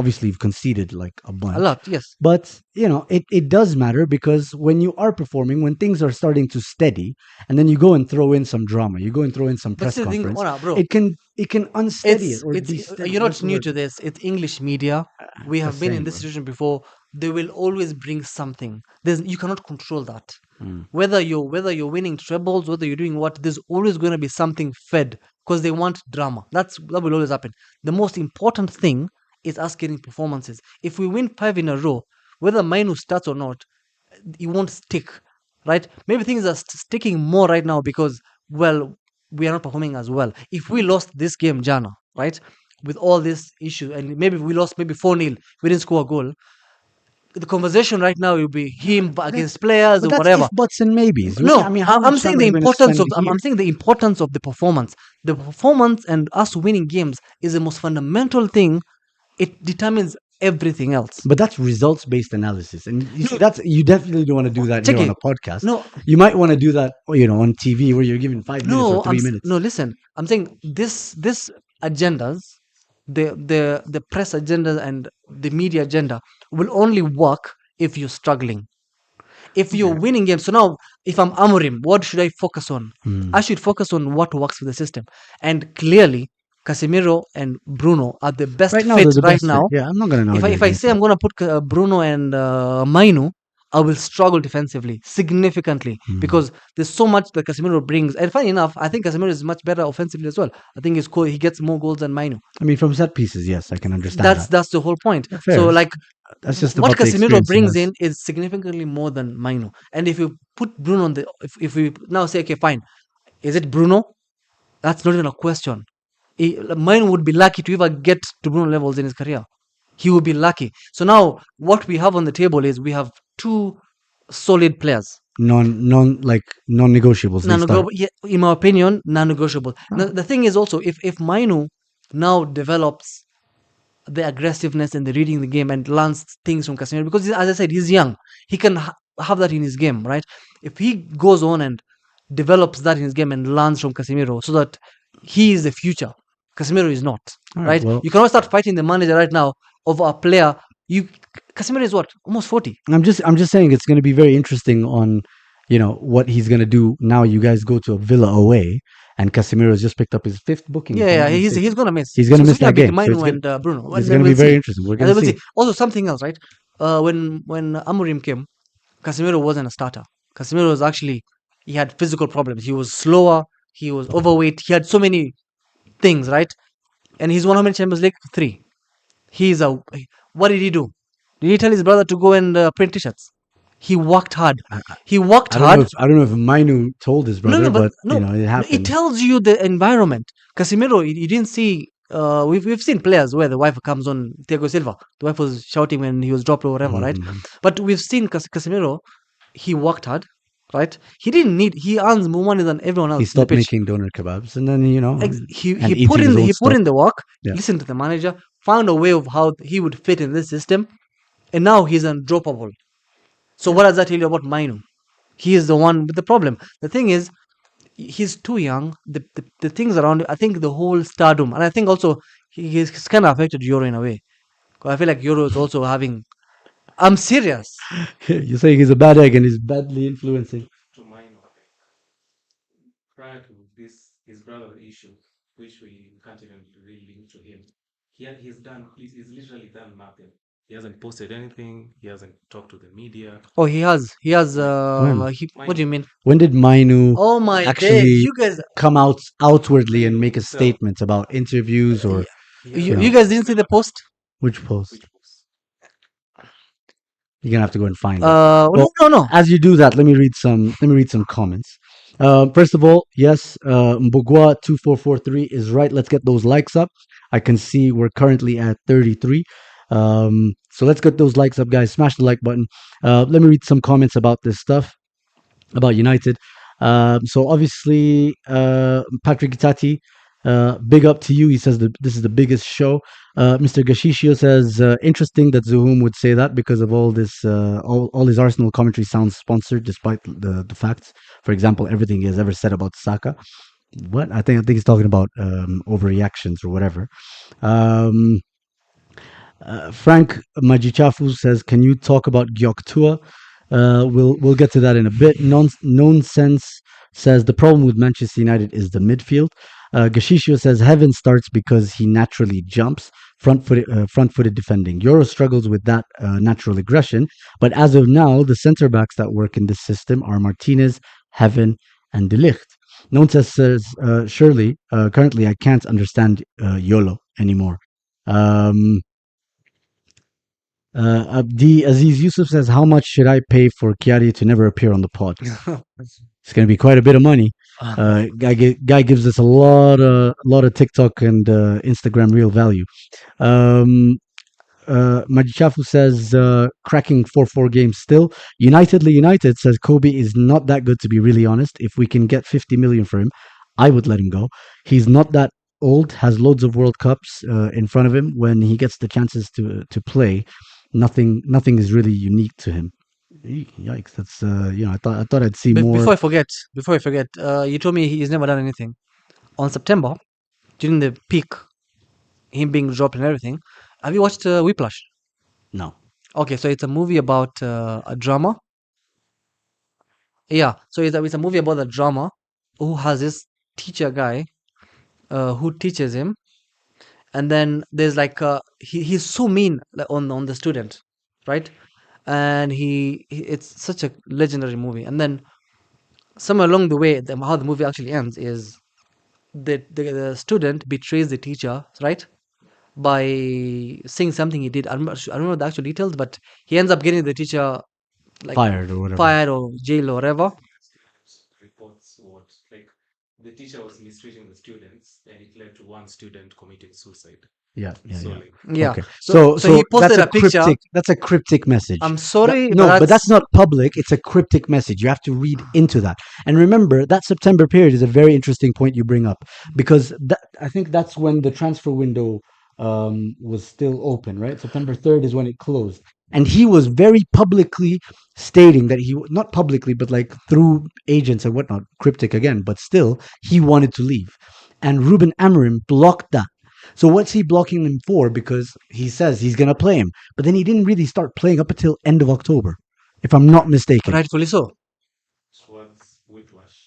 Obviously, you've conceded like a A bunch, lot, yes. but it does matter because when you are performing, when things are starting to steady, and then you go and throw in some drama, you go and throw in some But press still, think, conference, oh, bro, it can unsteady it or it's de-steady. you're What's not the new word? to this. It's English media. We The have been in same, this bro. situation before. They will always bring something. You cannot control that. Mm. Whether you're winning trebles, whether you're doing what, there's always going to be something fed because they want drama. That will always happen. The most important thing is us getting performances. If we win 5 in a row, whether Mainoo starts or not, it won't stick, right? Maybe things are sticking more right now because, well, we are not performing as well. If we lost this game, Jana, right, with all this issue, and maybe we lost maybe 4-0, we didn't score a goal, the conversation right now will be him That's against players but or that's whatever. if buts and maybes. I No, mean, how I'm much saying time are the you going to importance spend of here? I'm saying the importance of the performance. The performance and us winning games is the most fundamental thing. It determines everything else. But that's results based analysis, and you see, No, that's you definitely don't want to do that here check on it. a podcast. No, You might want to do that, on TV where you're given 5 minutes or no, 3 minutes. no. Listen, I'm saying this agendas, the press agenda and the media agenda will only work if you're struggling. If you're Okay. winning games, so now if I'm Amorim, what should I focus on? Hmm. I should focus on what works with the system. And clearly, Casemiro and Bruno are the best Right now, they're fit the right best fit. now. Yeah, I'm not going to argue If I against say that. I'm gonna put Bruno and Mainoo, I will struggle defensively significantly Hmm. because there's so much that Casemiro brings. And funny enough, I think Casemiro is much better offensively as well. I think he's cool. He gets more goals than Mainoo. I mean, from set pieces, yes, I can understand That's that. that's the whole point. Yeah, So fair. like That's just what about the Casemiro experience he brings has. in is significantly more than Mainoo. And if you put Bruno on if we now say okay fine, is it Bruno? That's not even a question. Mainoo would be lucky to ever get to Bruno levels in his career. He would be lucky. So now what we have on the table is we have two solid players. Non-negotiables. They start. Yeah, in my opinion, non-negotiable. Now, Oh. the thing is also if Mainoo now develops the aggressiveness and the reading the game and learns things from Casemiro because as I said, he's young. He can have that in his game, right? If he goes on and develops that in his game and learns from Casemiro, so that he is the future. Casemiro is not, All right. right? Well, You cannot start fighting the manager right now of a player. Casemiro is what, almost 40. I'm just saying it's going to be very interesting on, what he's going to do now. You guys go to a Villa away, and Casemiro's just picked up his fifth booking, Yeah, if I'm yeah, not mistaken. he's gonna miss. He's going to So miss yeah, that beat game. So Mainoo and Bruno, it's and going then to be we'll very see. interesting. We're And going then to we'll see. see. Also, something else, right? When Amorim came, Casemiro wasn't a starter. Casemiro was actually he had physical problems. He was slower. He was overweight. He had so many things, right? And he's won how many Champions League? 3. He's a. What did he do? Did he tell his brother to go and print t-shirts? He worked hard. I, He worked hard. I don't know if Mainoo told his No, brother, no, but but you no. know it It happened. tells you the environment. Casemiro, you didn't see. We've seen players where the wife comes on. Thiago Silva, the wife was shouting when he was dropped or whatever, right? Mhm. But we've seen Casemiro. He worked hard, right? He didn't need. He earns more money than everyone He else in the stopped pitch. making doner kebabs, and then you know, He and put eating in his own he put stuff. in the work. Yeah, Listened to the manager, found a way of how he would fit in this system, and now he's undroppable. So what does that tell you about Mainu? He is the one with the problem. The thing is, he's too young. The things around him, I think the whole stardom, and I think also he's kind of affected Euro in a way. 'Cause I feel like Euro is also having. I'm serious. you're saying he's a bad egg and he's badly influencing. To mine prior to this his brother issue, which we can't even really link to him. He's literally done nothing. He hasn't posted anything. He hasn't talked to the media. Oh, he has. He has. When What do you mean? when did Mainoo Oh my days! actually You guys, come out outwardly and Mainoo make a himself. statement about interviews or you, you you know guys didn't see the post. which post? Which post? You're gonna have to go and find it. No, Well, no, no. as you do that, let me read some. Let me read some comments. First of all, yes, Mbugua 2443 is right. Let's get those likes up. I can see we're currently at 33. So let's get those likes up, guys. Smash the like button. Let me read some comments about this stuff about United. So obviously, Patrick Itati, big up to you. He says that this is the biggest show. Mr. Gashishio says, interesting that Zuhum would say that because of all this, all his Arsenal commentary sounds sponsored, despite the facts. For example, everything he has ever said about Saka. What I think he's talking about overreactions or whatever. Um, Frank Majichafu says, "Can you talk about Gyoktua?" We'll get to that in a bit. Nonsense says the problem with Manchester United is the midfield. Gashishio says heaven starts because he naturally jumps front-footed defending. Euro struggles with that natural aggression, but as of now, the centre backs that work in this system are Martinez, Heaven, and De Ligt. Nonsense says surely currently I can't understand YOLO anymore. Um, Abdi Aziz Yusuf says, "How much should I pay for Kiarie to never appear on the pod?" It's going to be quite a bit of money. Guy gives us a lot of TikTok and Instagram real value. Um, Majichafu says, cracking 4-4 games still. United says Kobe is not that good to be really honest. If we can get 50 million for him, I would let him go. He's not that old, has loads of World Cups in front of him. When he gets the chances to play, nothing is really unique to him. Yikes! That's I thought I'd see more. Before I forget, you told me he's never done anything. On September, during the peak, him being dropped and everything. Have you watched Whiplash? No. Okay, so it's a movie about a drama. Yeah, so it's a movie about a drama who has this teacher guy who teaches him, and then there's like he's so mean like, on the student, right? And it's such a legendary movie. And then somewhere along the way, how the movie actually ends is the student betrays the teacher, right? By saying something he did. I don't know the actual details, but he ends up getting the teacher like Fired or whatever. fired or jail or whatever. Reports what like the teacher was mistreating the students, and it led to one student committing suicide. Yeah. So Yeah. like Yeah. Okay. So he That's posted a a picture. cryptic. That's a cryptic message. I'm sorry, No, but but that's not public. It's a cryptic message. You have to read into that. And remember, that September period is a very interesting point you bring up because I think that's when the transfer window was still open, right? September 3rd is when it closed. And he was very publicly stating that not publicly, but like through agents and whatnot, cryptic again, but still, he wanted to leave. And Ruben Amorim blocked that. So what's he blocking him for? Because he says he's going to play him. But then he didn't really start playing up until end of October, if I'm not mistaken. rightfully so. towards Whiplash.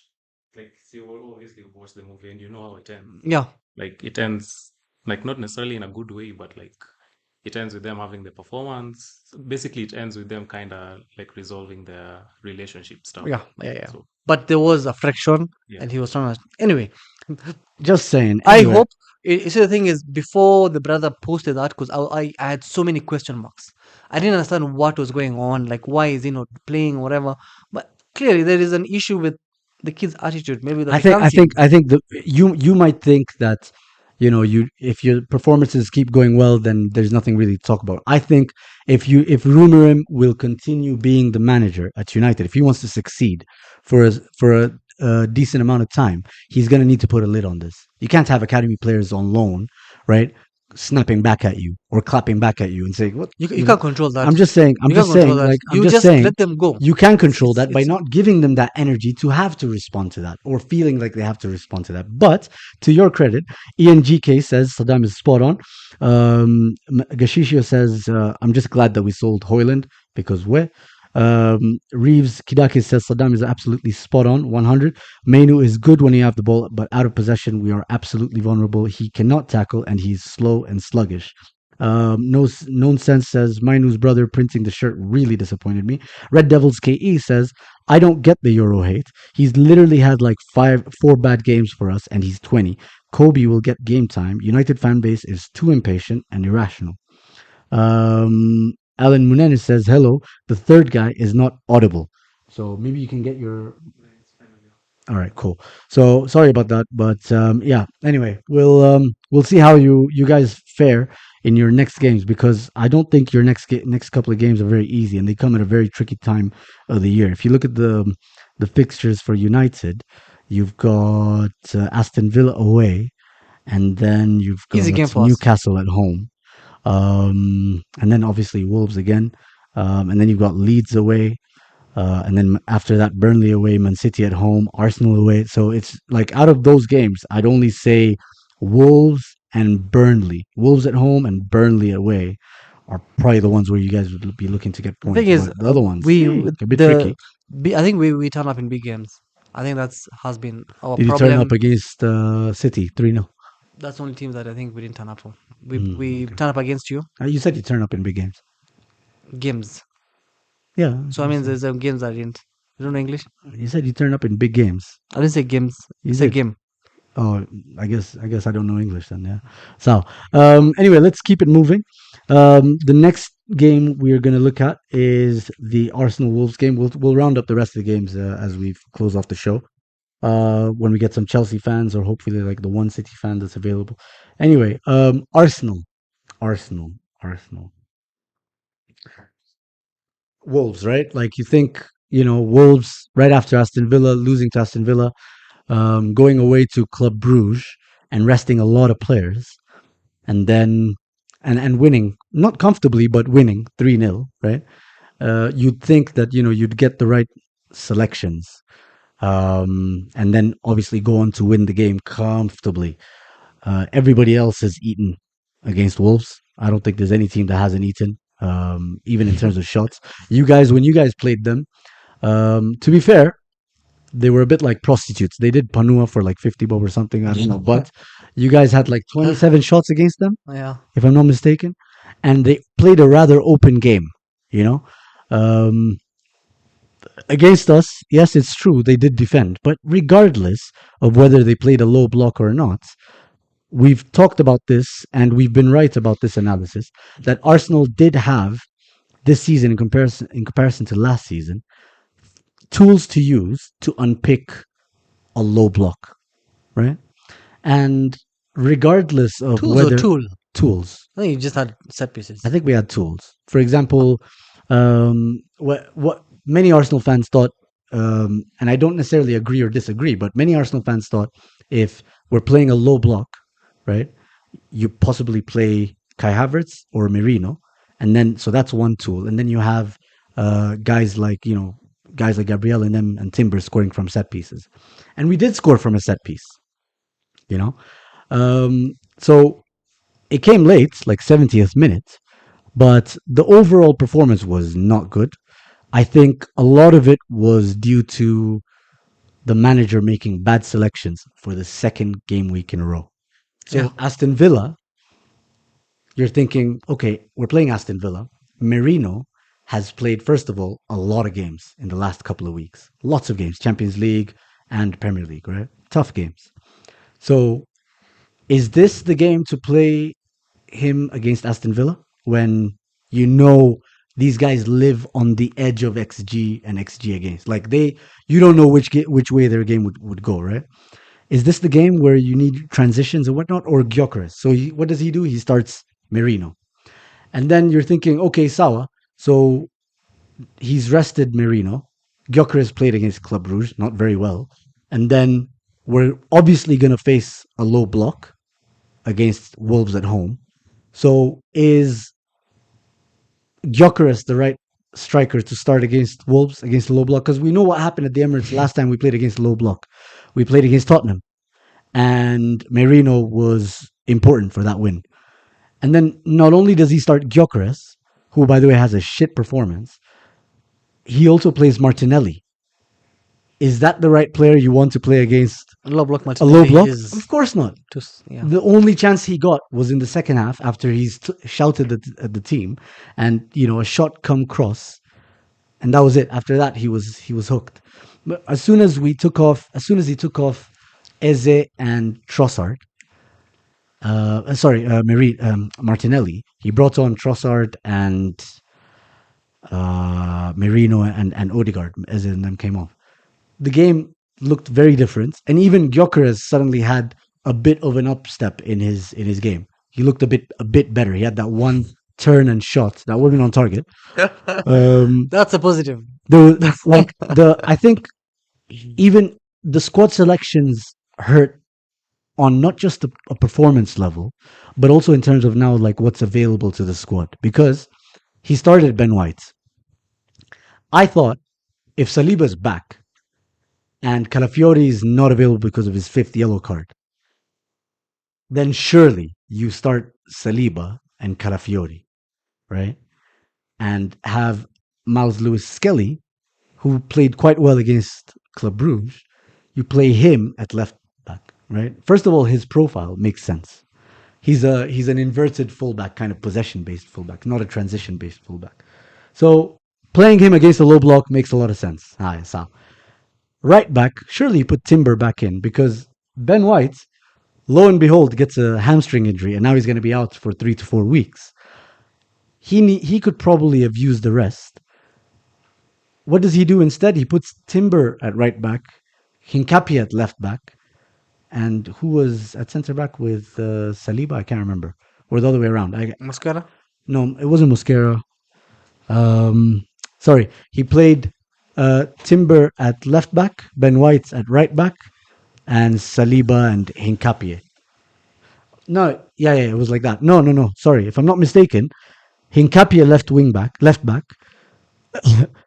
Like, see, obviously you watch the movie and you know how it ends. Yeah. Like, it ends, like, not necessarily in a good way, but like, it ends with them having the performance. Basically, it ends with them kind of like resolving their relationship stuff. Yeah. So But there was a friction, yeah, and he was trying to. Anyway, Just saying. I Anyway, hope. You see, the thing is, before the brother posted that, because I had so many question marks. I didn't understand what was going on. Like, why is he not playing, or whatever. But clearly, there is an issue with the kid's attitude. Maybe the vacancy. I think that you might think that you if your performances keep going well, then there's nothing really to talk about. I think if Rumerim will continue being the manager at United, if he wants to succeed for a decent amount of time, he's going to need to put a lid on this. You can't have academy players on loan, right? Snapping back at you or clapping back at you and saying, "What?" You can't control that. I'm just saying. You can't control that. I'm You just just saying. let them go. You can control that by It's not giving them that energy to have to respond to that or feeling like they have to respond to that. But to your credit, Ian GK says Saddam is spot on. Gashishio says, I'm just glad that we sold Hoyland because where? Reeves Kidakis says Saddam is absolutely spot on, 100. Mainoo is good when you have the ball, but out of possession, we are absolutely vulnerable. He cannot tackle and he's slow and sluggish. No Nonsense says Mainoo's brother printing the shirt really disappointed me. Red Devils KE says I don't get the Euro hate. He's literally had like 4 bad games for us, and he's 20. Kobe will get game time. United fan base is too impatient and irrational. Alan Munenis says hello. The third guy is not audible, so maybe you can get your. All right, cool. So sorry about that, but yeah. Anyway, we'll see how you guys fare in your next games, because I don't think your next couple of games are very easy, and they come at a very tricky time of the year. If you look at the fixtures for United, you've got Aston Villa away, and then you've easy game got for us. Newcastle at home, and then obviously Wolves again, and then you've got Leeds away. And then after that, Burnley away, Man City at home, Arsenal away. So it's like out of those games, I'd only say Wolves and Burnley. Wolves at home and Burnley away are probably the ones where you guys would be looking to get The points. thing is, But the other ones, a bit the tricky. I think we turn up in big games. I think that's has been our Did you turn problem. up against City 3-0? That's the only teams that I think we didn't turn up for. We Okay. turn up against you You said you turn up in big games. games. Yeah. So I mean, there's some games I didn't. You don't know English? You said you turn up in big games. I didn't say games. You It's a did. game. Oh, I guess I don't know English then. Yeah. So anyway, let's keep it moving. The next game we're going to look at is the Arsenal Wolves game. We'll round up the rest of the games as we close off the show. When we get some Chelsea fans, or hopefully like the one City fan that's available. Anyway, Arsenal, Arsenal, Arsenal, Wolves, right? Like you think, Wolves right after Aston Villa, losing to Aston Villa, going away to Club Bruges and resting a lot of players, and then and winning, not comfortably, but winning 3-0, right? You'd think that you'd get the right selections, and then obviously go on to win the game comfortably. Everybody else has eaten against Wolves. I don't think there's any team that hasn't eaten, even in terms of shots. You guys, when you guys played them, to be fair, they were a bit like prostitutes. They did panua for like 50 bob or something. I don't know, but you guys had like 27 shots against them, Yeah. if I'm not mistaken, and they played a rather open game. You know, um, against us, yes, it's true they did defend, but regardless of whether they played a low block or not, we've talked about this and we've been right about this analysis that Arsenal did have this season in comparison to last season tools to use to unpick a low block, right? And regardless of Tools or whether tool? tools, I think you just had set pieces. I think we had tools. For example, what many Arsenal fans thought, and I don't necessarily agree or disagree, but many Arsenal fans thought if we're playing a low block, right, you possibly play Kai Havertz or Merino, and then so that's one tool, and then you have guys like Gabriel and them and Timber scoring from set pieces, and we did score from a set piece, you know. So it came late, like 70th minute, but the overall performance was not good. I think a lot of it was due to the manager making bad selections for the second game week in a row. So Yeah. Aston Villa, you're thinking, okay, we're playing Aston Villa. Merino has played, first of all, a lot of games in the last couple of weeks. Lots of games, Champions League and Premier League, right? Tough games. So is this the game to play him against Aston Villa when you know these guys live on the edge of XG and XG against? Like you don't know which way their game would go, right? Is this the game where you need transitions and whatnot, or Gyökeres? So what does he do? He starts Merino, and then you're thinking, okay, Sawa. So he's rested Merino. Gyökeres played against Club Rouge, not very well, and then we're obviously going to face a low block against Wolves at home. So is Gyökeres the right striker to start against Wolves, against the low block? Because we know what happened at the Emirates last time we played against the low block. We played against Tottenham, and Merino was important for that win. And then not only does he start Gyökeres, who, by the way, has a shit performance, he also plays Martinelli. Is that the right player you want to play against A low block a low Martinelli block? is Of course not. just The only chance he got was in the second half after he's shouted at the team, and a shot come cross, and that was it. After that, he was hooked. But as soon as he took off Eze and Trossard, Martinelli, he brought on Trossard and Merino and Odegaard. Eze and them came off. The game looked very different, and even Gyökeres suddenly had a bit of an upstep in his game. He looked a bit better. He had that one turn and shot that wasn't on target. that's a positive. I think even the squad selections hurt on not just a performance level, but also in terms of now like what's available to the squad, because he started Ben White. I thought if Saliba's back and Calafiori is not available because of his fifth yellow card, then surely you start Saliba and Calafiori, right? And have Miles Lewis Skelly, who played quite well against Club Brugge, you play him at left back, right? First of all, his profile makes sense. He's an inverted fullback, kind of possession-based fullback, not a transition-based fullback. So playing him against a low block makes a lot of sense. Right back, surely you put Timber back in, because Ben White, lo and behold, gets a hamstring injury, and now he's going to be out for 3 to 4 weeks. He could probably have used the rest. What does he do instead? He puts Timber at right back, Hincapié at left back, and who was at centre back with Saliba? I can't remember. Or the other way around. Mascara? No, it wasn't Mosquera. Sorry, he played Timber at left back, Ben White at right back, and Saliba and Hincapié. No, yeah, it was like that. No. Sorry, if I'm not mistaken, Hincapié left back,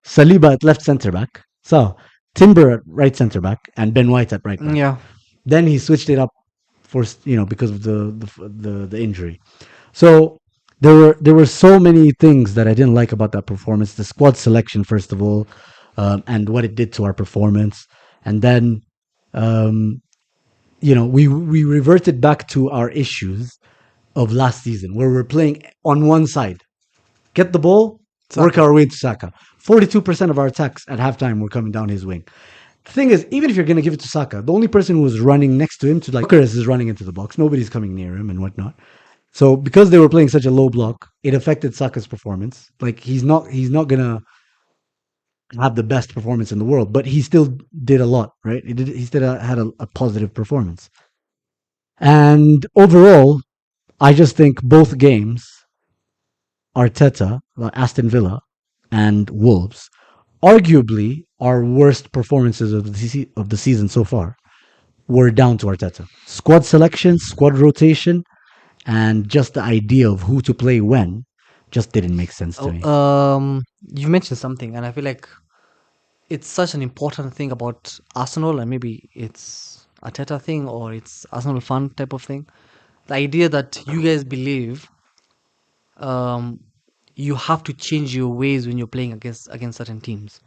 Saliba at left centre back. So Timber at right centre back, and Ben White at right back. Yeah. Then he switched it up for because of the injury. So there were so many things that I didn't like about that performance. The squad selection, first of all, and what it did to our performance, and then we reverted back to our issues of last season, where we're playing on one side, get the ball, work our way to Saka. 42% of our attacks at halftime were coming down his wing. The thing is, even if you're going to give it to Saka, the only person who was running next to him, Gyökeres is running into the box. Nobody's coming near him and whatnot. So because they were playing such a low block, it affected Saka's performance. Like he's not going to have the best performance in the world, but he still did a lot, right? He still had a positive performance. And overall, I just think both games, Arteta, Aston Villa, and Wolves, arguably our worst performances of the season so far, were down to Arteta. Squad selection, squad rotation, and just the idea of who to play when just didn't make sense to me. You mentioned something, and I feel like it's such an important thing about Arsenal, and maybe it's a Arteta thing or it's Arsenal fan type of thing. The idea that you guys believe you have to change your ways when you're playing against certain teams.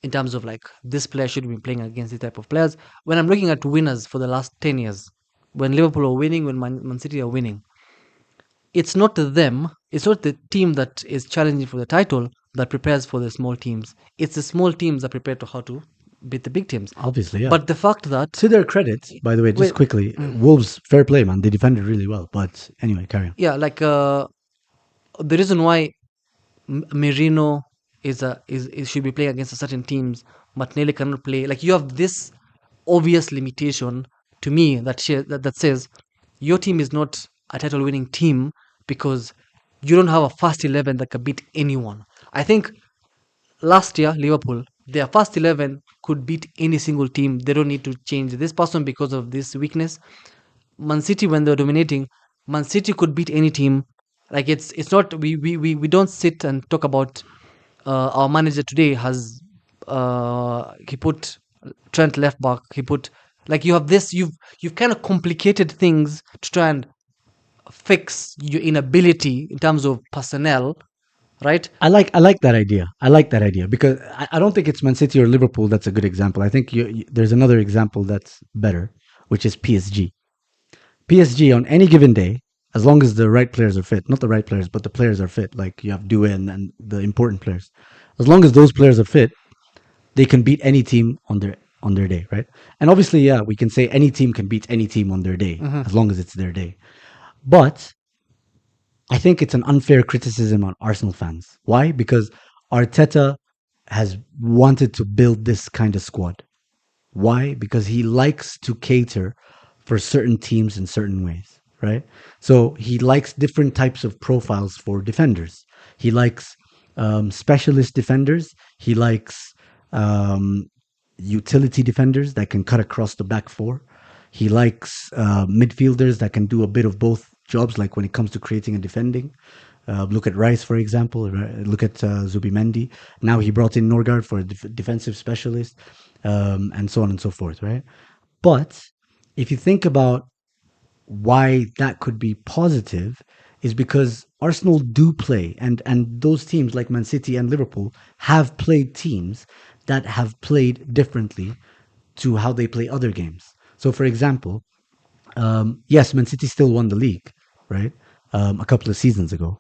In terms of like, this player should be playing against this type of players. When I'm looking at winners for the last 10 years, when Liverpool are winning, when Man City are winning, it's not them, it's not the team that is challenging for the title that prepares for the small teams. It's the small teams that prepare to how to beat the big teams. Obviously, yeah. But the fact that To their credit, by the way, just Wait, quickly, Wolves, fair play, man. They defended really well. But anyway, carry on. yeah, like the reason why Merino is should be playing against certain teams, but Nelly cannot play. Like you have this obvious limitation to me that says your team is not a title-winning team because you don't have a first 11 that can beat anyone. I think last year Liverpool, their first 11 could beat any single team. They don't need to change this person because of this weakness. Man City, when they're dominating, Man City could beat any team. Like it's not we don't sit and talk about our manager today has he put Trent left back. He put like you have this you've kind of complicated things to try and fix your inability in terms of personnel, right? I like that idea. I like that idea because I don't think it's Man City or Liverpool that's a good example. I think there's another example that's better, which is PSG. PSG on any given day, as long as the right players are fit, not the right players, but the players are fit, like you have Douin and the important players. As long as those players are fit, they can beat any team on their day, right? And obviously, yeah, we can say any team can beat any team on their day as long as it's their day. But I think it's an unfair criticism on Arsenal fans. Why? Because Arteta has wanted to build this kind of squad. Why? Because he likes to cater for certain teams in certain ways, right? So he likes different types of profiles for defenders. He likes specialist defenders. He likes utility defenders that can cut across the back four. He likes midfielders that can do a bit of both jobs, like when it comes to creating and defending. Look at Rice, for example. Look at Zubimendi. Now he brought in Norgard for a defensive specialist, and so on and so forth, right? But if you think about why that could be positive, is because Arsenal do play, and those teams like Man City and Liverpool have played teams that have played differently to how they play other games. So, for example, yes, Man City still won the league, right? A couple of seasons ago.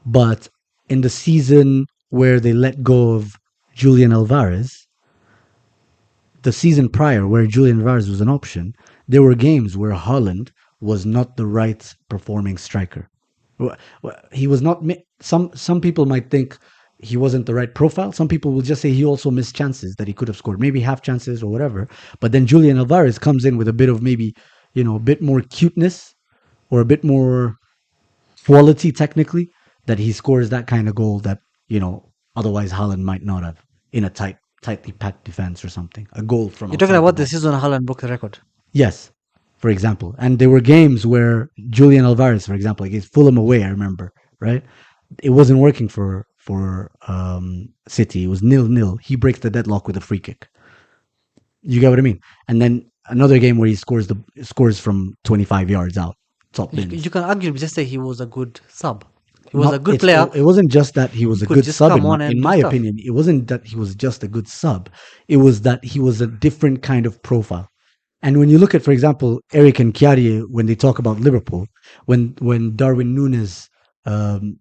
But in the season where they let go of Julian Alvarez, the season prior where Julian Alvarez was an option, there were games where Haaland was not the right performing striker. He was not. Some people might think he wasn't the right profile. Some people will just say he also missed chances that he could have scored, maybe half chances or whatever. But then Julian Alvarez comes in with a bit of maybe, a bit more cuteness or a bit more quality technically, that he scores that kind of goal that, otherwise Haaland might not have in a tightly packed defense or something. A goal from You're talking outside about the the box. season Haaland broke the record. Yes, for example. And there were games where Julian Alvarez, for example, against Fulham away, I remember, right? It wasn't working for City. It was 0-0. He breaks the deadlock with a free kick. You get what I mean? And then another game where he scores from 25 yards out, top bins. You can arguably just say he was a good sub. He was Not- a good it's- player. It wasn't just that he was a could good just sub. come on and In do my stuff. opinion, it wasn't that he was just a good sub. It was that he was a different kind of profile. And when you look at, for example, Eric and Kiarie, when they talk about Liverpool, when Darwin Núñez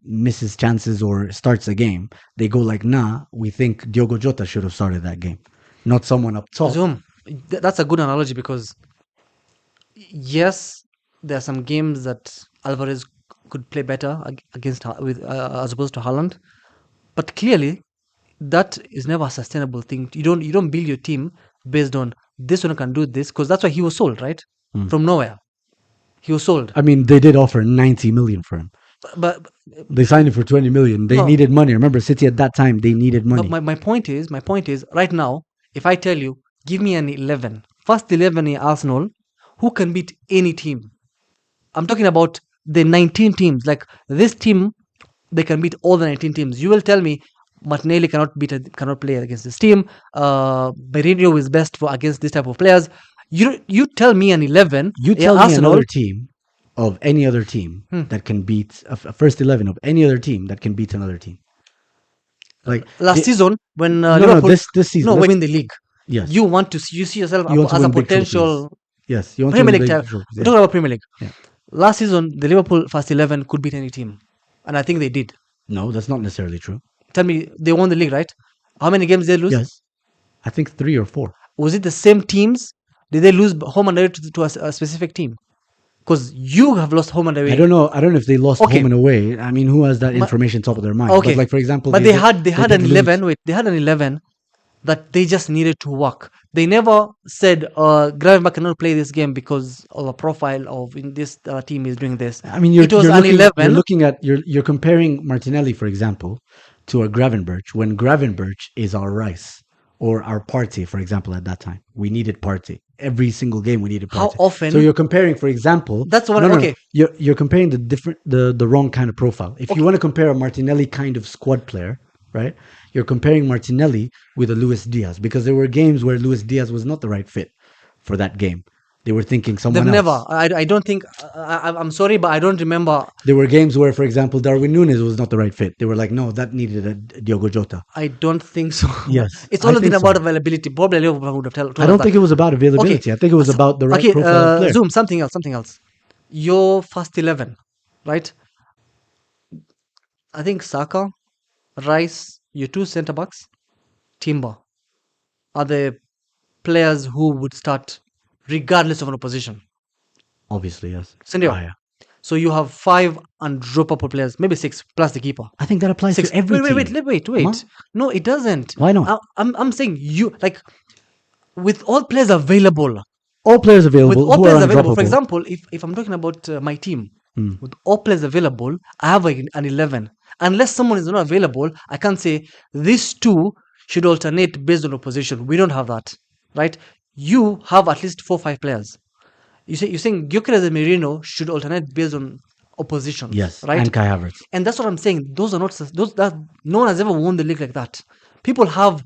misses chances or starts a game, they go like, "Nah, we think Diogo Jota should have started that game, not someone up top." Zoom. That's a good analogy because yes, there are some games that Alvarez could play better against with as opposed to Haaland, but clearly that is never a sustainable thing. You don't build your team based on this one can do this, because that's why he was sold, right? From nowhere, he was sold. I mean, they did offer 90 million for him. But They signed him for 20 million. They No. needed money. Remember, City at that time, they needed no, money. my point is right now, if I tell you, give me an 11, first 11 in Arsenal, who can beat any team? I'm talking about the 19 teams. Like this team, they can beat all the 19 teams. You will tell me Martinelli cannot play against this team. Mourinho is best for against this type of players. You tell me an 11. You tell me Arsenal, another team of any other team that can beat a first 11 of any other team that can beat another team. Like last season when no, Liverpool this season. no Let's- win the league. yes, You want to you see yourself You want to as a win big potential yes, you want Premier to win League. big trophies, We're yeah. talking about Premier League. Yeah. last season the Liverpool first 11 could beat any team, and I think they did. No, that's not necessarily true. Tell me, they won the league, right? How many games did they lose? Yes, I think 3 or 4. Was it the same teams? Did they lose home and away to a specific team? Because you have lost home and away. I don't know. I don't know if they lost Okay. home and away. I mean, who has that information top of their mind? Okay. But like for example, But they had did an lose. 11. Wait, they had an 11 that they just needed to work. They never said Gravenberch cannot play this game because of a profile of in this team is doing this. I mean, it was an 11. You're looking at you're comparing Martinelli, for example, to a Gravenberch when Gravenberch is our Rice or our Partey, for example. At that time, we needed Partey every single game. We needed Partey. How often? So you're comparing, for example, That's one. no, Okay. You're comparing the wrong kind of profile. If you want to compare a Martinelli kind of squad player, right? You're comparing Martinelli with a Luis Diaz because there were games where Luis Diaz was not the right fit for that game. They were thinking someone They've else. never. I don't think. I'm sorry, but I don't remember. There were games where, for example, Darwin Núñez was not the right fit. They were like, no, that needed a Diogo Jota. I don't think so. Yes, It's I all think about so. availability. Probably Liverpool would have told I don't us think that. it was about availability. I think it was about the right Okay, profile of player. Zoom. Something else. Your first 11, right? I think Saka, Rice, your two centre backs, Timber are the players who would start regardless of an opposition. Obviously, yes. Sendio. Ah, yeah. So you have 5 and drop up players, maybe 6 plus the keeper. I think that applies 6. to every team. Wait. Huh? No, it doesn't. Why not? I'm saying you like with all players available. All players With available all who players are available. For undroppable. example, if I'm talking about my team, Hmm. with all players available, I have an 11. Unless someone is not available, I can't say these two should alternate based on opposition. We don't have that, right? You have at least 4 or 5 players. You're saying Gyökeres and Merino should alternate based on opposition. Yes, right? and Kai Havertz. And that's what I'm saying. Those are not those that no one has ever won the league like that. People have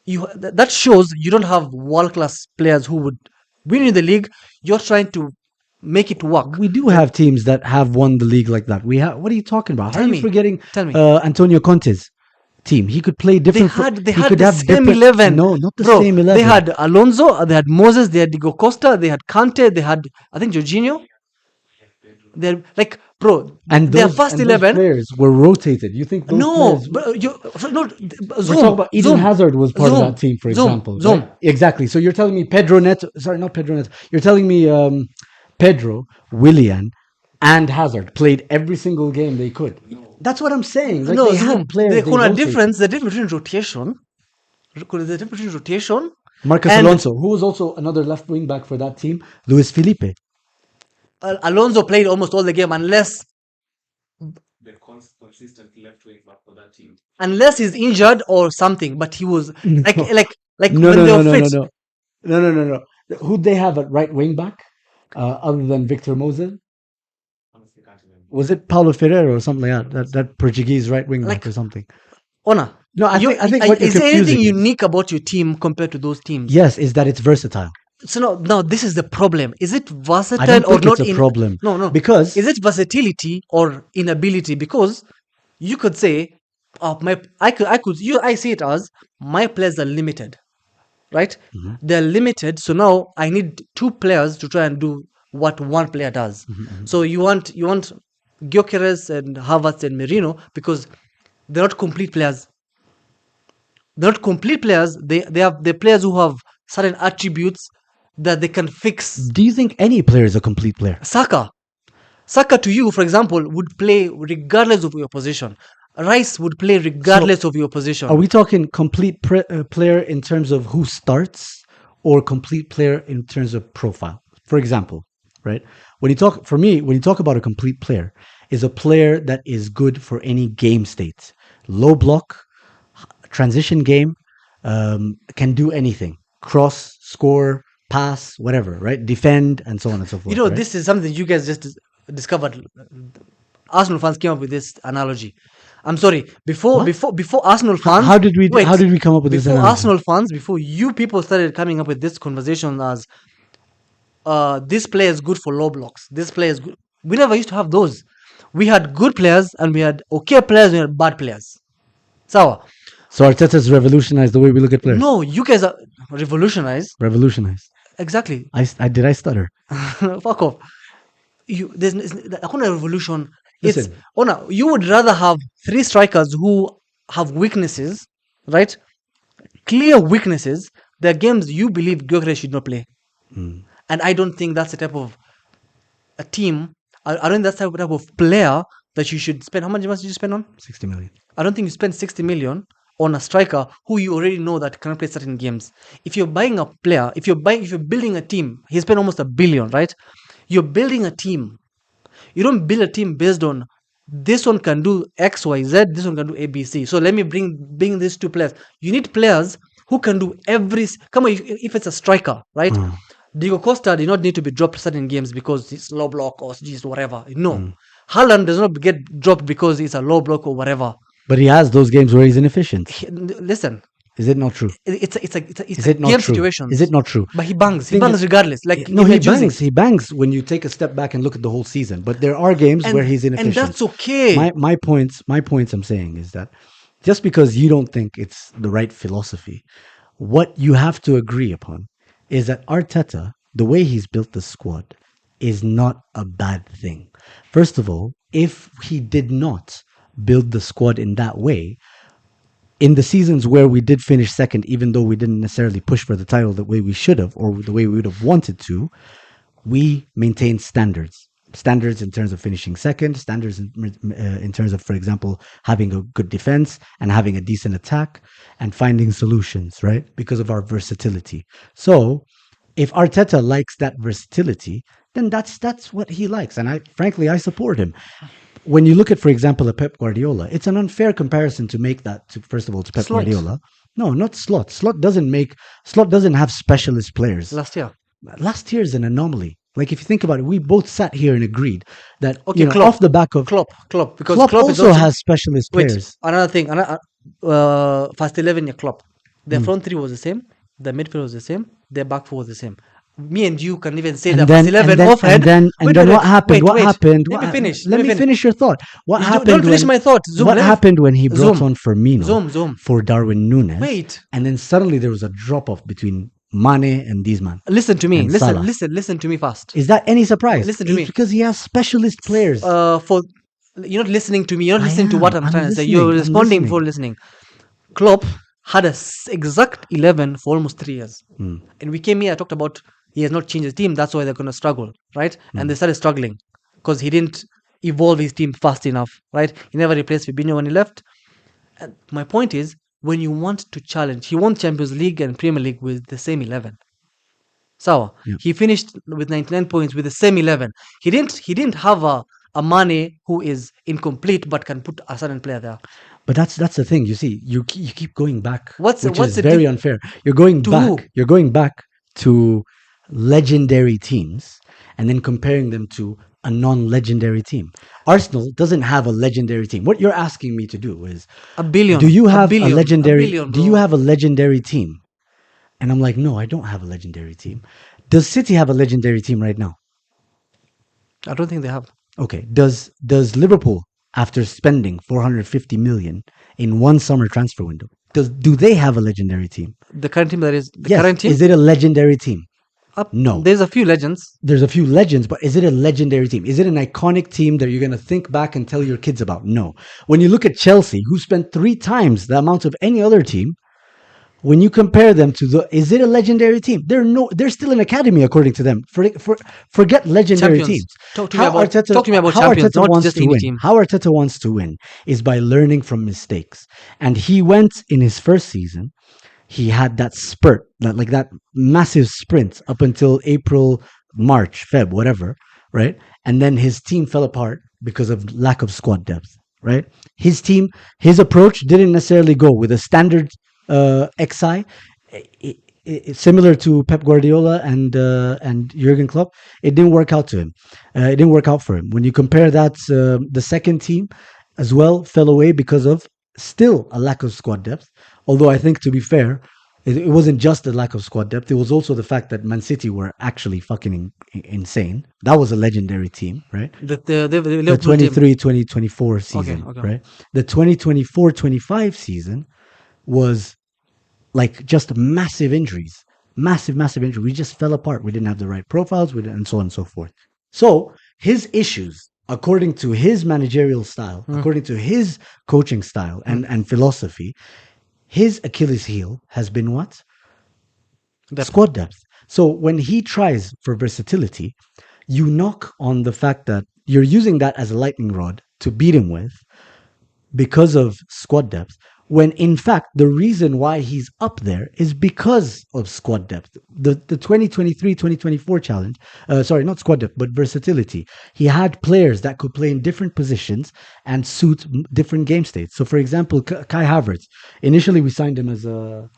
you. That shows you don't have world class players who would win in the league. You're trying to make it work. We do have teams that have won the league like that. We have. What are you talking about? How Tell are you me. forgetting Tell me. Antonio Conte's team? He could play different. They he had could the have same different- 11. No, not the Bro, same 11. They had Alonso, they had Moses, they had Diego Costa, they had Kante, they had I think Jorginho. They're like, bro, and their those, first and those 11. players were rotated. You think those No, players? but We're talking about Eden Hazard was part of that team, for example. Zoom. Right? Exactly. So you're telling me Pedro Neto? Sorry, not Pedro Neto. You're telling me Pedro, Willian, and Hazard played every single game they could. That's what I'm saying. Like No, they Zoom. had players. The they difference. rotated. The difference between rotation. The difference between rotation. Marcus and- Alonso, who was also another left wing back for that team. Luis Felipe. Alonso played almost all the game unless The consistent left wing back for that team. he's injured or something. But he was like No, when no, they no, were no, fit. no. Who'd they have at right wing back other than Victor Moses? Honestly, can't remember. Was it Paulo Ferreira or something like that? That Portuguese right wing back Like- or something? Ona. No, I think what you're is there anything confusing is- unique about your team compared to those teams? Yes, is that it's versatile. So now this is the problem. Is it I versatile don't or think not? it's a problem. No. Because Is it versatility or inability? Because you could say, I see it as my players are limited, right? Mm-hmm. They're limited. So now I need 2 players to try and do what one player does. Mm-hmm, So you want Gyökeres and Havertz and Merino because they're not complete players. They're not complete players. They're players who have certain attributes that they can fix. do you think any player is a complete player? Saka to you, for example, would play regardless of your position. Rice would play regardless of your position. Are we talking complete player in terms of who starts or complete player in terms of profile? For example, right? When you talk about a complete player, is a player that is good for any game state. Low block, transition game, can do anything. Cross, score, pass, whatever, right? Defend, and so on and so forth. right? This is something you guys just discovered. Arsenal fans came up with this analogy. I'm sorry. Before Arsenal fans. How did we come up with this Before analogy? Arsenal fans, before you people started coming up with this conversation as this player is good for low blocks. This player is good. We never used to have those. We had good players and we had okay players and we had bad players. So Arteta's revolutionized the way we look at players. no, you guys are revolutionized. Revolutionized. Exactly. Did I stutter? Fuck off. there's the Akuna revolution. It's Listen, you would rather have 3 strikers who have weaknesses, right? Clear weaknesses. There are games you believe Gyökeres should not play, and I don't think that's the type of a team. I don't think that's the type of player that you should spend. How much did you spend on? 60 million. I don't think you spend 60 million on a striker who you already know that cannot play certain games. If you're buying a player, if you're building a team, he spent almost $1 billion, right? You're building a team. You don't build a team based on this one can do X, Y, Z, this one can do A, B, C. So let me bring these 2 players. You need players who can do come on, if it's a striker, right? Diego Costa did not need to be dropped certain games because it's low block or just whatever. No. Haaland does not get dropped because it's a low block or whatever. But he has those games where he's inefficient. Listen, Is it not true? it's Is a it not game true? situations. Is it not true? But he bangs. He Thing bangs is- regardless. Like No, if he you're choosing. bangs. He bangs when you take a step back and look at the whole season. But there are games where he's inefficient. And that's okay. My points I'm saying is that just because you don't think it's the right philosophy, what you have to agree upon is that Arteta, the way he's built the squad, is not a bad thing. First of all, if he did not build the squad in that way, in the seasons where we did finish second, even though we didn't necessarily push for the title the way we should have or the way we would have wanted to, we maintained standards. Standards in terms of finishing second, standards in terms of, for example, having a good defense and having a decent attack and finding solutions, right? Because of our versatility. So, if Arteta likes that versatility, then that's what he likes, and I support him. When you look at, for example, a Pep Guardiola, it's an unfair comparison to make that to first of all to Pep Slot. Guardiola. No, not Slot. Slot doesn't have specialist players. Last year. Last year is an anomaly. Like if you think about it, we both sat here and agreed that Okay, Klopp. off the back of Klopp, because Klopp Klopp is also has specialist Wait, players. another thing. First 11, Klopp. Their front three was the same. The midfield was the same. Their back four was the same. Me and you can even say that first 11 offhead. And then what happened? What happened? Let me finish. Let me finish your thought. What happened? Don't finish my thought. Zoom, what happened when he brought Zoom. on Firmino Zoom. for Darwin Núñez? Wait. And then suddenly there was a drop off between Mane and these man. Listen to me. And Salah. Listen to me fast. Is that any surprise? Listen to It's me. because he has specialist players. You're not listening to me. You're not I listening to what am. I'm I'm trying to say. listening. You're I'm responding listening. before listening. Klopp had a exact 11 for almost 3 years. And we came here, I talked about he has not changed his team. That's why they're going to struggle, right? And they started struggling because he didn't evolve his team fast enough, right? He never replaced Fabinho when he left. And my point is, when you want to challenge, he won Champions League and Premier League with the same 11. So he finished with 99 points with the same 11. He didn't have a Mane who is incomplete but can put a certain player there. But that's the thing. You see, you keep going back, What's which the is very unfair. You're going To back. who? You're going back to legendary teams and then comparing them to a non-legendary team. Arsenal doesn't have a legendary team. What you're asking me to do is, $1 billion. do you have $1 billion, a legendary? $1 billion, do you bro. have a legendary team? And I'm like, no, I don't have a legendary team. Does City have a legendary team right now? I don't think they have. Okay. Does Liverpool, after spending 450 million in one summer transfer window, do they have a legendary team? The current team Yes. current team. Is it a legendary team? No. There's a few legends. There's a few legends, but is it a legendary team? Is it an iconic team that you're going to think back and tell your kids about? No. When you look at Chelsea, who spent 3 times the amount of any other team, when you compare them to is it a legendary team? They're still an academy according to them. Forget legendary Champions. teams. Talk to me about how champions, Arteta not wants just to any win. team. How Arteta wants to win is by learning from mistakes. And he went in his first season. He had that spurt, that massive sprint up until April, March, Feb, whatever, right? And then his team fell apart because of lack of squad depth, right? His approach didn't necessarily go with a standard XI, similar to Pep Guardiola and Jurgen Klopp. It didn't work out to him. It didn't work out for him. When you compare that, the second team as well fell away because of still a lack of squad depth. Although I think, to be fair, it wasn't just a lack of squad depth. It was also the fact that Man City were actually fucking insane. That was a legendary team, right? The The Liverpool team. 23-24 season, Okay. right? The 2024-25 season was like just massive injuries. Massive injury. We just fell apart. We didn't have the right profiles, and so on and so forth. So his issues, according to his managerial style, according to his coaching style and philosophy, his Achilles heel has been what? Depth. Squad depth. So when he tries for versatility, you knock on the fact that you're using that as a lightning rod to beat him with because of squad depth, when in fact the reason why he's up there is because of squad depth. The 2023-2024 challenge, sorry, not squad depth, but versatility. He had players that could play in different positions and suit different game states. So, for example, Kai Havertz. Initially, we signed him as a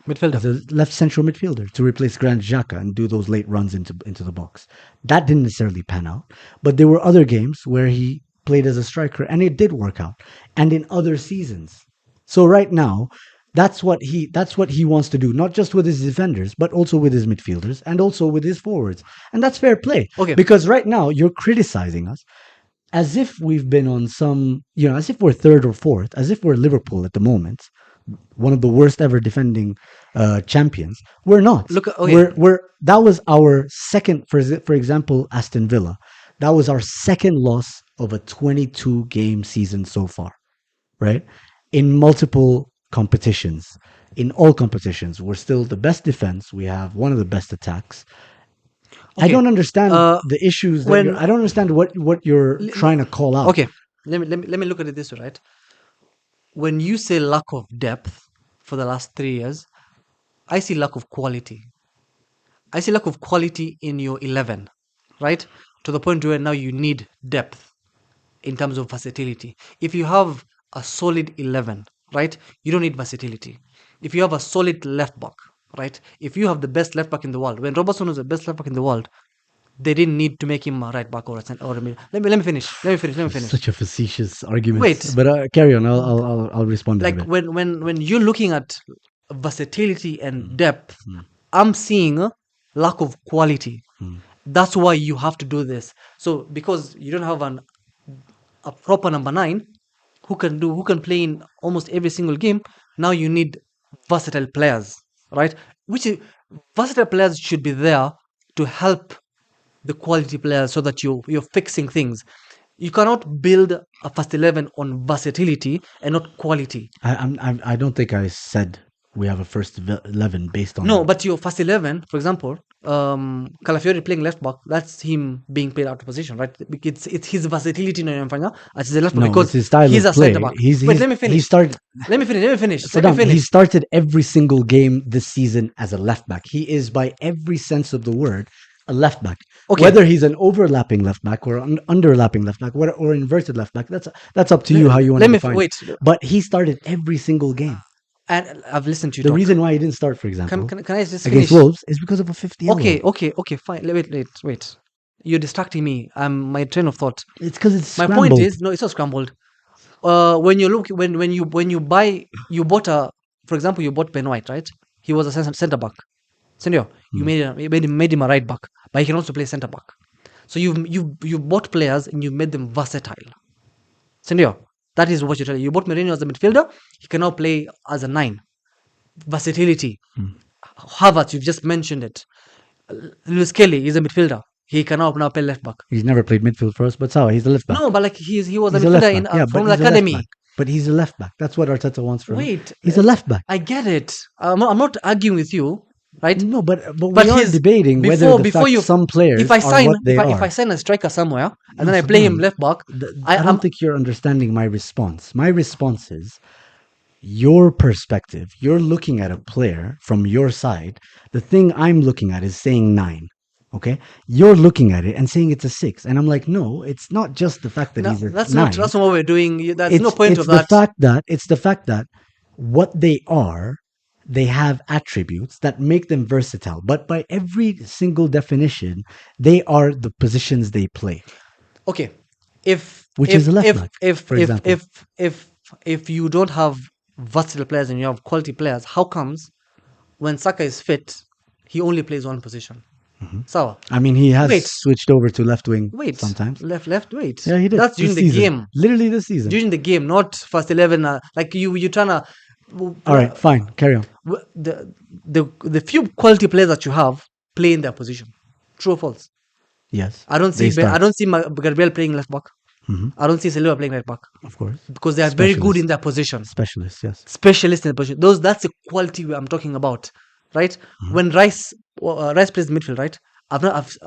left central midfielder to replace Granit Xhaka and do those late runs into the box. That didn't necessarily pan out, but there were other games where he played as a striker and it did work out, and in other seasons. So right now, that's what he wants to do, not just with his defenders, but also with his midfielders and also with his forwards. And that's fair play. Okay. Because right now you're criticizing us as if we've been on some, as if we're third or fourth, as if we're Liverpool at the moment, one of the worst ever defending champions. We're not. Look, okay. That was our second, for example, Aston Villa. That was our second loss of a 22 game season so far, right? In multiple competitions, in all competitions, we're still the best defense. We have one of the best attacks. I Okay. don't understand the issues that when- I don't understand what you're trying to call out. Okay, let me look at it this way, right? When you say lack of depth for the last 3 years, I see lack of quality. I see lack of quality in your 11, right? To the point where now you need depth in terms of versatility. If you have a solid 11, right, you don't need versatility. If you have a solid left back, right, if you have the best left back in the world, when Robertson was the best left back in the world, they didn't need to make him a right back or a mid. Let me finish. Such a facetious argument. Wait. But carry on. I'll respond in a Like bit. when you're looking at versatility and depth, I'm seeing a lack of quality. That's why you have to do this. So because you don't have a proper number 9 who can play in almost every single game, now you need versatile players, right? Versatile players should be there to help the quality players so that you're fixing things. You cannot build a first 11 on versatility and not quality. I don't think I said we have a first 11 based on No, but your first 11, for example, Calafiori playing left back, that's him being played out of position, right? It's his versatility as a left back because it's his style he's of a play. centre back. He's, Wait, let me finish. Let me finish. He started every single game this season as a left back. He is, by every sense of the word, a left back. Okay. Whether he's an overlapping left back or an underlapping left back or inverted left back, that's up to you how you want to define it. But he started every single game. And I've listened to you The talk. reason why he didn't start, for example, Can I just against finish? Wolves is because of a 50 yellow. Okay, fine. Wait. You're distracting me. My train of thought. It's because it's My scrambled. point is, no, it's not scrambled. When you for example, you bought Ben White, right? He was a centre back. Senor, you made him a right back, but he can also play centre back. So you bought players and you made them versatile. Senor, that is what you're telling. You bought Mainoo as a midfielder. He can now play as a 9. Versatility. Havertz, you've just mentioned it. Lewis Kelly is a midfielder. He can now play left back. He's never played midfield for us, but he's a left back. No, but like he was a He's midfielder from the academy. But he's a left back. That's what Arteta wants from him. Wait, He's a left back. I get it. I'm not arguing with you, right? No, but we are debating whether some players if I sign are what they are. if I sign a striker somewhere and then I play him left back, I don't think you're understanding my response. My response is your perspective. You're looking at a player from your side. The thing I'm looking at is saying 9. Okay, you're looking at it and saying it's a 6, and I'm like, no, it's not just the fact that he's a 9. That's not what we're doing. That's no point of that. It's the fact that what they are, they have attributes that make them versatile. But by every single definition, they are the positions they play. Okay, which is a left back, for example. If you don't have versatile players and you have quality players, how comes when Saka is fit, he only plays one position? So I mean, he has switched over to left wing sometimes. Left, wait. Yeah, he did. That's during the game. Literally this season. During the game, not first 11. Like you trying to. All right, fine. Carry on. The few quality players that you have play in their position. True or false? Yes. I don't see They start. I don't see Gabriel playing left back. Mhm. I don't see Saliba playing right back Of course. because they are very good Specialist. in their position. Specialists, yes. Specialist in the position. That's the quality I'm talking about, right? Mhm. When Rice plays midfield, right? I've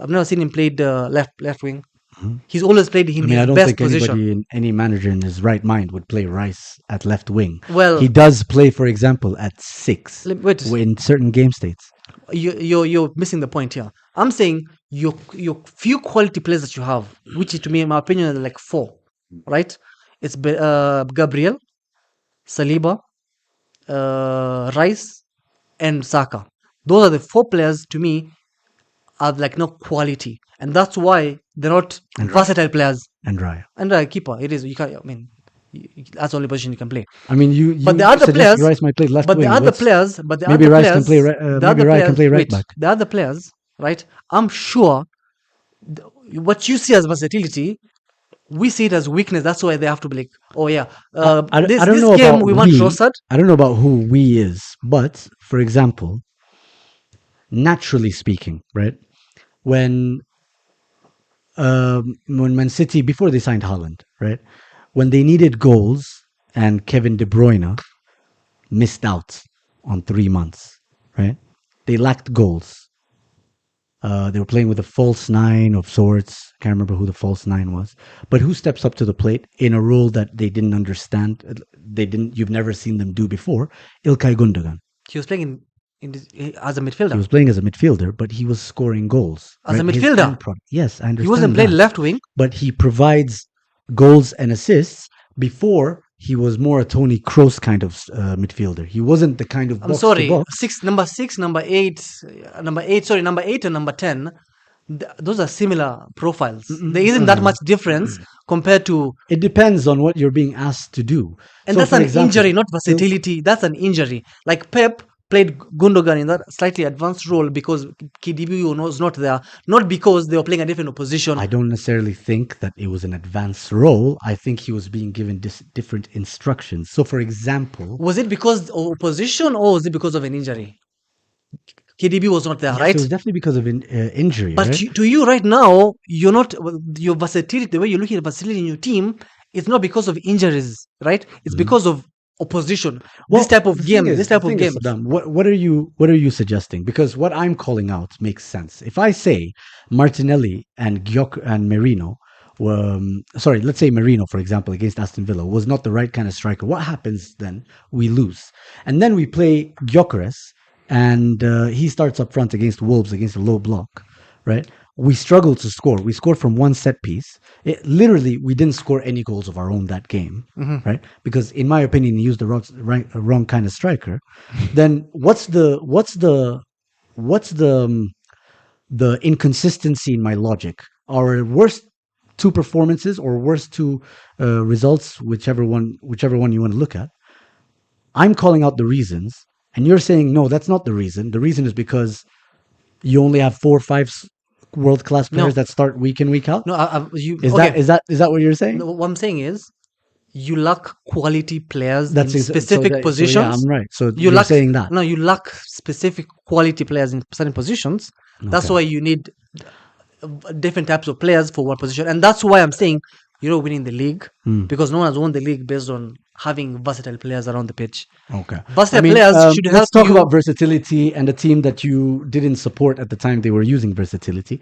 never seen him play the left wing. Mhm. He's always played I in mean, I his don't best think position. anybody, any manager in his right mind would play Rice at left wing. Well, He does play, for example, at 6 wait, in certain game states. you're missing the point here. I'm saying your few quality players that you have, which to me, in my opinion, are like 4, right? It's Gabriel, Saliba, Rice, and Saka. Those are the 4 players to me are like no quality, and that's why they're not And versatile players. And Raya. And keeper, it is. You can't. I mean, that's the only position you can play. I mean, you But the other suggested players, Rice might play left but wing. the other players, maybe Rice can play. the Maybe other Raya players, can play right wait, back. the other players, right? I'm sure what you see as versatility, we see it as weakness. That's why they have to be like, oh yeah, I this don't know game about we want we. Trossard. I don't know about who we is, but for example, naturally speaking, right? When Man City, before they signed Haaland, right? When they needed goals and Kevin De Bruyne missed out on 3 months, right? They lacked goals. They were playing with a false 9 of sorts. Can't remember who the false 9 was. But who steps up to the plate in a role that they didn't understand? You've never seen them do before. İlkay Gundogan. He was playing as a midfielder. He was playing as a midfielder, but he was scoring goals. As a right? His midfielder? end yes, I understand. He wasn't playing that. left wing. But he provides goals and assists. Before, he was more a Toni Kroos kind of midfielder. He wasn't the kind of I'm box sorry, to box. number 8, number 8 and number 10. Those are similar profiles. There isn't that much difference compared to. It depends on what you're being asked to do. And So, that's for an example, injury, not versatility. That's an injury. Like Pep played Gundogan in that slightly advanced role because KDB was not there, not because they were playing a different opposition. I don't necessarily think that it was an advanced role. I think he was being given different instructions. So, for example, Was it because of opposition or was it because of an injury? KDB was not there, yes, right? it was definitely because of injury. But right? to you right now, you're not your versatility. The way you're looking at versatility in your team, it's not because of injuries, right? It's because of opposition. This type of game, this type of game. Saddam, what are you suggesting? Because what I'm calling out makes sense. If I say Martinelli and Merino were, let's say Merino, for example, against Aston Villa was not the right kind of striker. What happens then? We lose, and then we play Gyökeres, and he starts up front against Wolves against a low block, right? We struggle to score. We scored from one set piece. Literally, we didn't score any goals of our own that game, right? Because in my opinion, he used the wrong kind of striker. Then what's the inconsistency in my logic? Our worst 2 performances or worst 2 results, whichever one you want to look at. I'm calling out the reasons, and you're saying no, that's not the reason. The reason is because you only have 4 or 5 world-class players that start week in, week out. No, Is that what you're saying? No, what I'm saying is, you lack quality players That's in specific positions. So yeah, I'm right. So you're you're saying that. No, you lack specific quality players in certain positions. That's Okay. why you need different types of players for one position, and that's why I'm saying you're not winning the league because no one has won the league based on having versatile players around the pitch. Okay. Versatile players should help let's talk you. about versatility and a team that you didn't support at the time they were using versatility.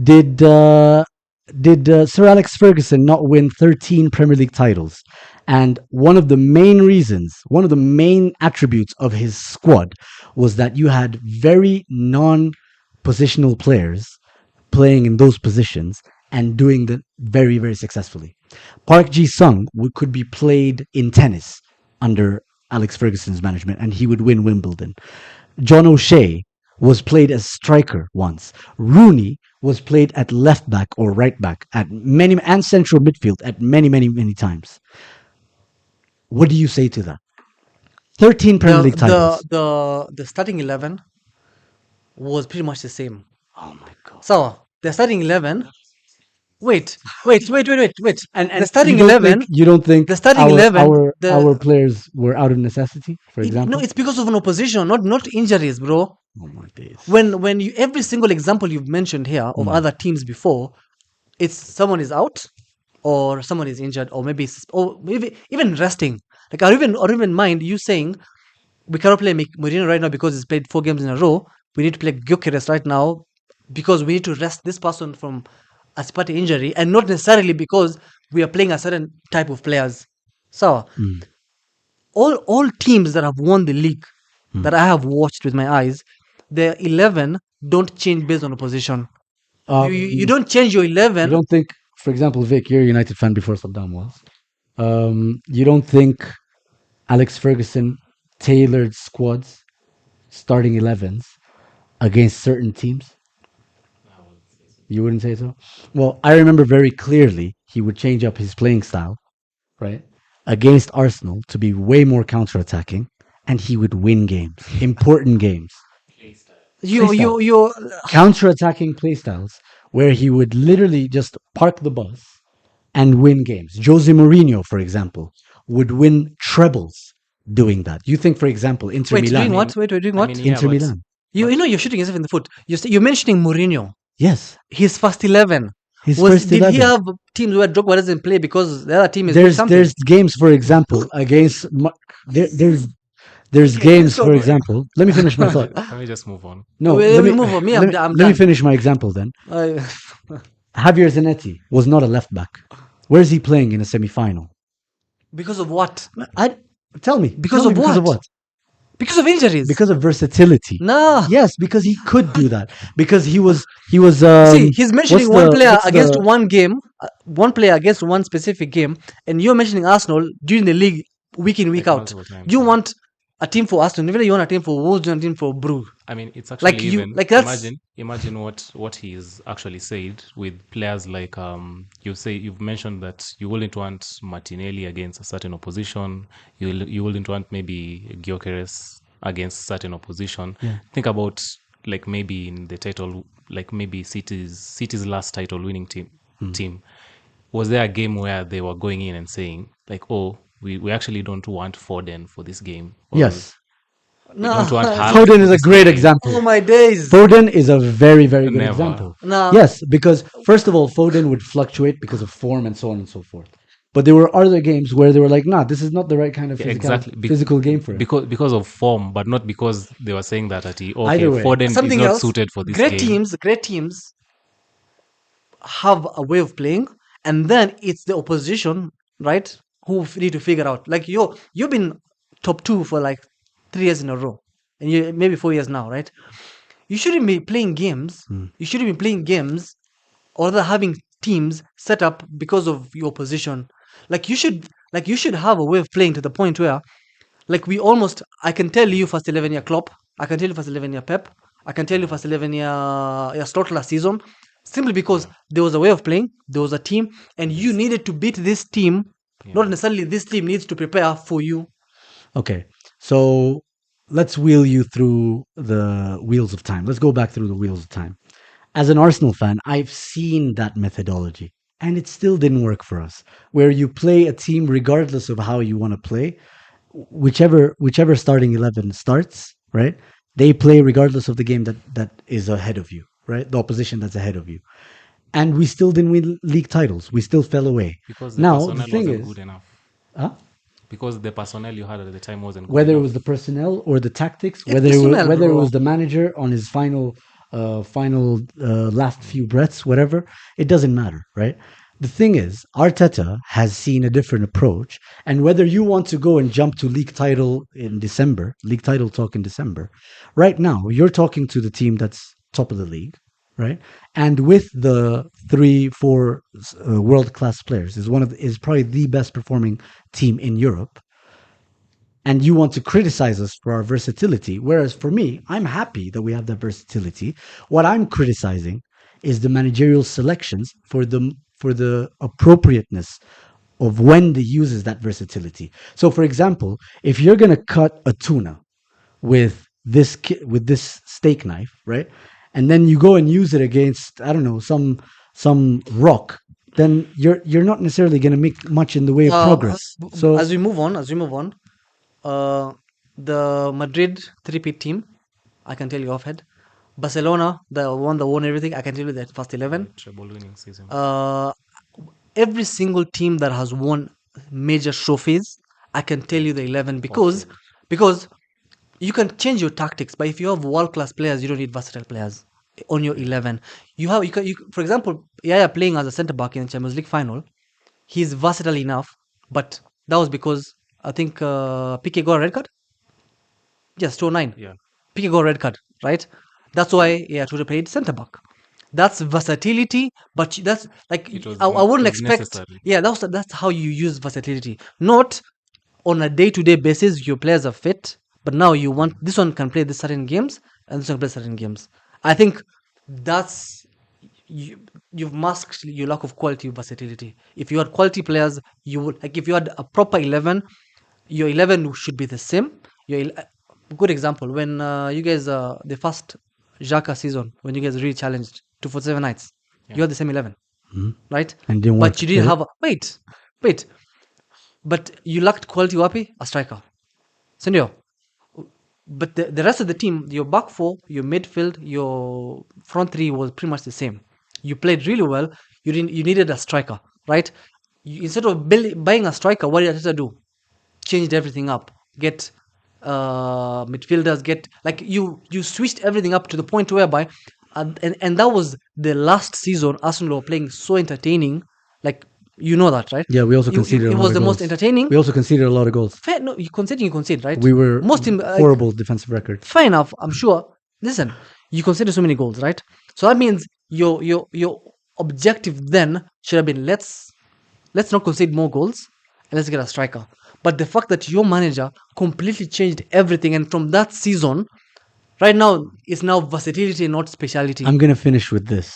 Did Sir Alex Ferguson not win 13 Premier League titles? And one of the main attributes of his squad was that you had very non-positional players playing in those positions and doing that very, very successfully. Park Ji-sung could be played in tennis under Alex Ferguson's management, and he would win Wimbledon. John O'Shea was played as striker once. Rooney was played at left back or right back and central midfield at many, many, many times. What do you say to that? 13 Premier League titles. The starting 11 was pretty much the same. Oh my God. So the starting 11. Wait. And the starting you don't 11. Think, you don't think the starting 11. Our players were out of necessity, for example? No, it's because of an opposition, not injuries, bro. Oh my days. When you every single example you've mentioned here of other teams before, it's someone is out or someone is injured or maybe even resting. Like I don't even mind you saying we cannot play Mourinho right now because he's played 4 games in a row. We need to play Gyökeres right now because we need to rest this person from a party injury, and not necessarily because we are playing a certain type of players. So all teams that have won the league that I have watched with my eyes, their 11 don't change based on opposition. You don't change your You 11. don't think, for example, Vic, you're a United fan before Saddam was. You don't think Alex Ferguson tailored squads, starting 11s, against certain teams? You wouldn't say so? Well, I remember very clearly he would change up his playing style, right? Against Arsenal to be way more counter-attacking, and he would win games, important games. You Counter-attacking playstyles where he would literally just park the bus and win games. Jose Mourinho, for example, would win trebles doing that. You think, for example, Inter wait, Milan. doing what? Wait, doing what? Inter Milan. You know you're shooting yourself in the foot. You're mentioning Mourinho. Yes. His first 11. His first Did 11. he have teams where Drogba doesn't play because the other team is doing There's something? there's games, for example, against there's Okay, games, let's go. for example. Let me finish my thought. Let me just move on. No, Wait, let we me move on. Me, let I'm me- I'm let me done. finish my example then. I- Javier Zanetti was not a left back. Where is he playing in a semi-final? because of what? I tell me. Because Tell me of because of what? what? Because of injuries. Because of versatility. No. Yes, because he could do that. Because he was See, he's mentioning what's one the- player what's against the- one game, one player against one specific game, and you're mentioning Arsenal during the league week in, week Like out. multiple times, You yeah. want a team for Aston Villa, you want a team for Wolves, you want a team for Brugge. I mean, it's actually Like you- even. like that's- imagine what he's actually said with players like you've mentioned that you wouldn't want Martinelli against a certain opposition. You wouldn't want maybe Gyökeres against certain opposition. Think about like maybe in the title, like maybe City's last title winning team. Was there a game where they were going in and saying like, oh, we actually don't want Foden for this game? Or Yes. we don't want Haaland Foden for is a this great game. example. Oh my days. Foden is a very, very good Never. example. No. Yes, because first of all, Foden would fluctuate because of form and so on and so forth. But there were other games where they were like, nah, this is not the right kind of Yeah, exactly. physical game for him. Because of form, but not because they were saying that okay, Either way. Foden Something is not else. suited for this great game. Great teams have a way of playing, and then it's the opposition, right, who need to figure out. Like you've been top 2 for like 3 years in a row, and you maybe 4 years now, right? You shouldn't be playing games. You shouldn't be playing games, or rather having teams set up because of your opposition. Like you should have a way of playing to the point where, like I can tell you first 11 year Klopp, I can tell you first 11 year Pep, I can tell you first 11 year Slot last season, simply because there was a way of playing, there was a team, and you needed to beat this team. Not necessarily this team needs to prepare for you. Okay, so let's wheel you through the wheels of time. Let's go back through the wheels of time. As an Arsenal fan, I've seen that methodology, and it still didn't work for us. Where you play a team regardless of how you want to play, whichever starting 11 starts, right? They play regardless of the game that is ahead of you, right? The opposition that's ahead of you. And we still didn't win league titles. We still fell away. Because the Now, personnel the thing wasn't is, good enough. huh? Because the personnel you had at the time wasn't good Whether it enough. was the personnel or the tactics, It's whether personnel, it bro. was the manager on his final last few breaths, whatever, it doesn't matter, right? The thing is, Arteta has seen a different approach, and whether you want to go and jump to league title talk in December, right now you're talking to the team that's top of the league, right? And with the 3-4 world class players, is probably the best performing team in Europe. And you want to criticize us for our versatility. Whereas for me, I'm happy that we have that versatility. What I'm criticizing is the managerial selections for the appropriateness of when they uses that versatility. So, for example, if you're gonna cut a tuna with this steak knife, right, and then you go and use it against some rock, then you're not necessarily gonna make much in the way of progress. So as we move on, the Madrid 3-peat team, I can tell you offhand. Barcelona, the one that won everything, I can tell you that first 11. Treble winning season. Uh, every single team that has won major trophies, I can tell you the 11 because you can change your tactics, but if you have world class players, you don't need versatile players on your 11. For example, Yaya playing as a centre back in the Champions League final, he's versatile enough, but that was because I think Piqué got a red card. Yes, 209. Yeah. Piqué got a red card, right? That's why Toure played centre back. That's versatility, but that's like It was I wouldn't it was expect. necessary. Yeah, that's how you use versatility. Not on a day-to-day basis, your players are fit, but now you want this one can play this certain games and this one can play certain games. I think that's you've masked your lack of quality of versatility. If you had quality players, you would like if you had a proper 11, your 11 should be the same. Good example when you guys the first Xhaka season when you guys really challenged 247 nights, Yeah. you had the same 11, right? And didn't work. But you didn't have wait. But you lacked quality wapi a striker. Senor. But the rest of the team, your back four, your midfield, your front three was pretty much the same. You played really well. You needed a striker, right? Instead of buying a striker, what did Arteta do? Changed everything up. Get midfielders. Get like you switched everything up to the point whereby, and that was the last season. Arsenal were playing so entertaining, like you know that, right? Yeah, we also conceded. It a lot was of the most goals. entertaining. We also conceded a lot of goals. Fair, no, you concede, right? We were most horrible defensive record. fair enough. I'm sure. Listen, you conceded so many goals, right? So that means your objective then should have been let's not concede more goals and let's get a striker. But the fact that your manager completely changed everything, and from that season, right now it's now versatility, not speciality. I'm gonna finish with this.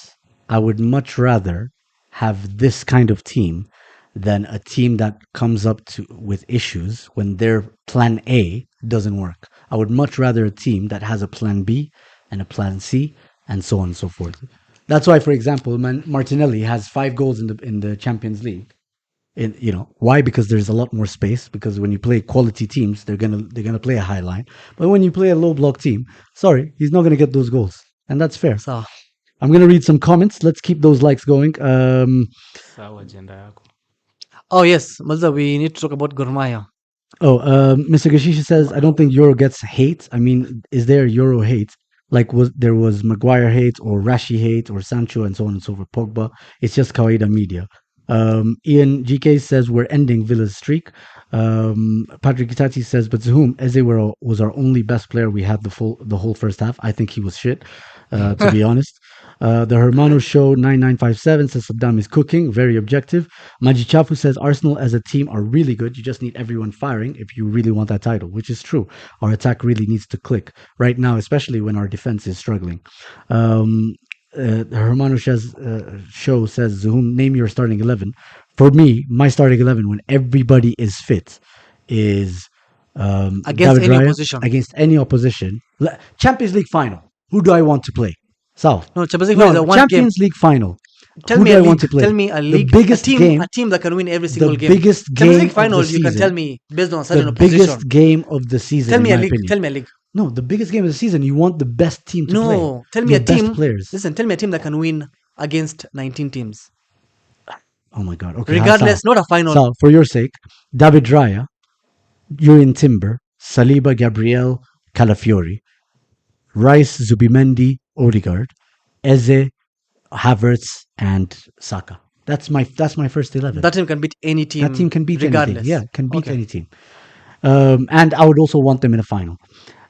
I would much rather have this kind of team than a team that comes up to with issues when their plan A doesn't work. I would much rather a team that has a plan B and a plan C and so on and so forth. That's why, for example, Martinelli has 5 goals in the Champions League. Why? Because there's a lot more space. Because when you play quality teams, they're gonna play a high line. But when you play a low block team, sorry, he's not gonna get those goals, and that's fair. So I'm gonna read some comments. Let's keep those likes going. Sawa agenda yako. oh yes, Mazda, we need to talk about Gor Mahia. Mr. Gashishi says, I don't think Euro gets hate. I mean, is there Euro hate? Like there was Maguire hate or Rashi hate or Sancho and so on and so forth. Pogba. It's just Kawaida media. Ian GK says we're ending Villa's streak. Patrick Itati says, but Zuhum, Eze was our only best player. We had the whole first half. I think he was shit, to be honest. The Hermano Show 9957 says Saddam is cooking, very objective. Maji Chafu says Arsenal as a team are really good. You just need everyone firing if you really want that title, which is true. Our attack really needs to click right now, especially when our defense is struggling. Hermano Show says, Zuhum, name your starting 11. For me, my starting 11 when everybody is fit is Against David any Raya opposition. against any opposition. Champions League final. Who do I want to play? South. No, Champions League is a one game. Champions League final. Tell Who me do a I league. want to play? Tell me a league. The biggest game. A team that can win every single The game. biggest Champions game League final. of the You can season. tell me based on a certain The opposition. biggest game of the season. Tell me in a my league. opinion. Tell me a league. No, the biggest game of the season. You want the best team to play. No, tell me Your a team. best players. Listen, tell me a team that can win against 19 teams. Oh my God. Okay. Regardless, not a final. So, for your sake, David Raya, Ewan Timber, Saliba, Gabriel, Calafiori, Rice, Zubimendi, Odegaard, Eze, Havertz, and Saka. That's my first 11. That team can beat any team. That team can beat regardless. anything. Yeah, can beat Okay. any team. And I would also want them in a final.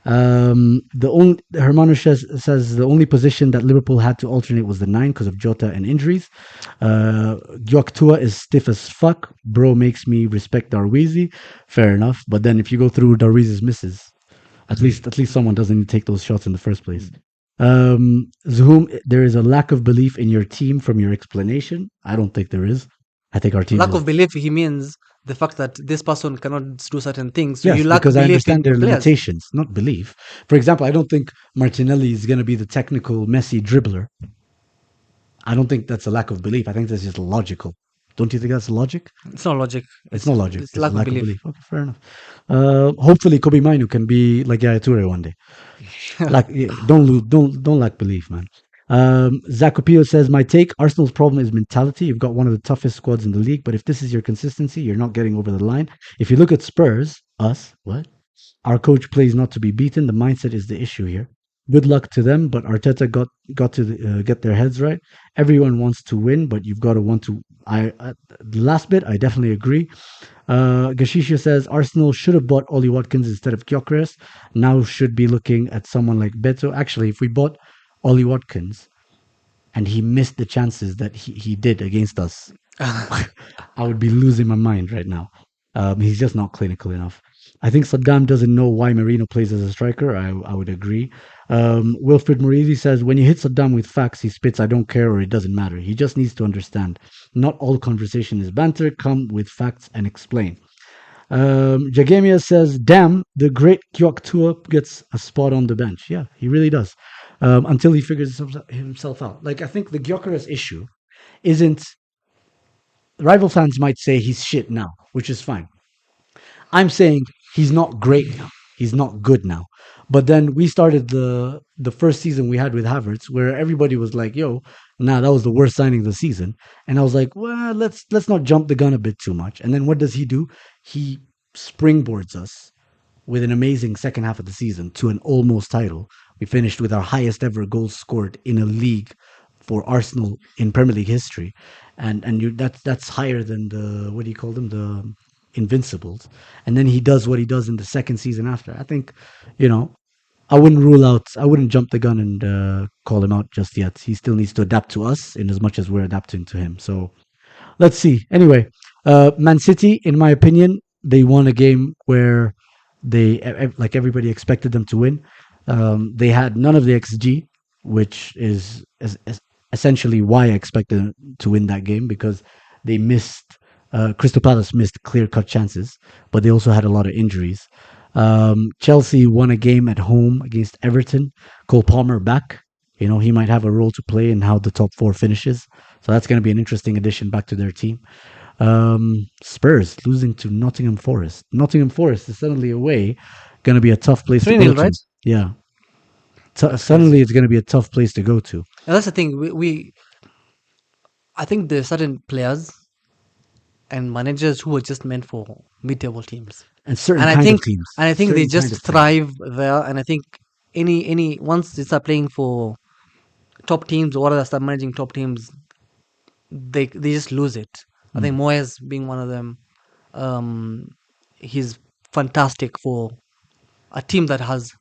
Hermano says the only position that Liverpool had to alternate was the 9 because of Jota and injuries. Gyoktua is stiff as fuck. Bro makes me respect Darweezy. Fair enough. But then if you go through Darweezy's misses, at least someone doesn't need to take those shots in the first place. Zuhum, there is a lack of belief in your team from your explanation. I don't think there is. I think our team Lack of belief, he means the fact that this person cannot do certain things. So yes, you lack because I belief understand in their your players. limitations, not belief. For example, I don't think Martinelli is going to be the technical Messi dribbler. I don't think that's a lack of belief. I think that's just logical. Don't you think that's logic? It's not logic. It's not logic. It's It's a lack of lack of belief. belief. Okay, fair enough. Hopefully, Kobe Mainu can be like Yaya Toure one day. Don't lack belief, man. Zacopio says, my take, Arsenal's problem is mentality. You've got one of the toughest squads in the league, but if this is your consistency, you're not getting over the line. If you look at Spurs, what? Our coach plays not to be beaten. The mindset is the issue here. Good luck to them, but Arteta got to get their heads right. Everyone wants to win, but you've got to want to. The last bit, I definitely agree. Gashisha says Arsenal should have bought Ollie Watkins instead of Gyökeres. Now should be looking at someone like Beto. Actually, if we bought Ollie Watkins and he missed the chances that he did against us, I would be losing my mind right now. He's just not clinical enough. I think Saddam doesn't know why Marino plays as a striker. I would agree. Wilfred Moridi says, when you hit Saddam with facts, he spits, I don't care, or it doesn't matter. He just needs to understand. Not all conversation is banter. Come with facts and explain. Jagamia says, damn, the great Kyok Tua gets a spot on the bench. Yeah, he really does. Until he figures himself out. Like, I think the Gyökeres issue isn't... Rival fans might say he's shit now, which is fine. I'm saying he's not great now. He's not good now. But then we started the first season we had with Havertz, where everybody was like, "Yo, nah, that was the worst signing of the season." And I was like, "Well, let's not jump the gun a bit too much." And then what does he do? He springboards us with an amazing second half of the season to an almost title. We finished with our highest ever goals scored in a league for Arsenal in Premier League history, and that's higher than the, what do you call them, the Invincibles. And then he does what he does in the second season after. I think, you know, I wouldn't rule out. I wouldn't jump the gun and call him out just yet. He still needs to adapt to us in as much as we're adapting to him. So let's see. Anyway, Man City, in my opinion, they won a game where like everybody expected them to win. They had none of the XG, which is essentially why I expected them to win that game, because they missed. Crystal Palace missed clear-cut chances, but they also had a lot of injuries. Chelsea won a game at home against Everton. Cole Palmer back. You know, he might have a role to play in how the top four finishes. So that's going to be an interesting addition back to their team. Spurs losing to Nottingham Forest. Nottingham Forest is suddenly away. Going to be a tough place to 3-0, go to. right? Yeah. Suddenly it's going to be a tough place to go to. And that's the thing. I think there's certain players and managers who are just meant for mid-table teams. And certain And I kind think of teams. and I think they Certain kind just of teams. thrive there. And I think any once they start playing for top teams or whatever, start managing top teams, they just lose it. I think Moyes being one of them, he's fantastic for a team that has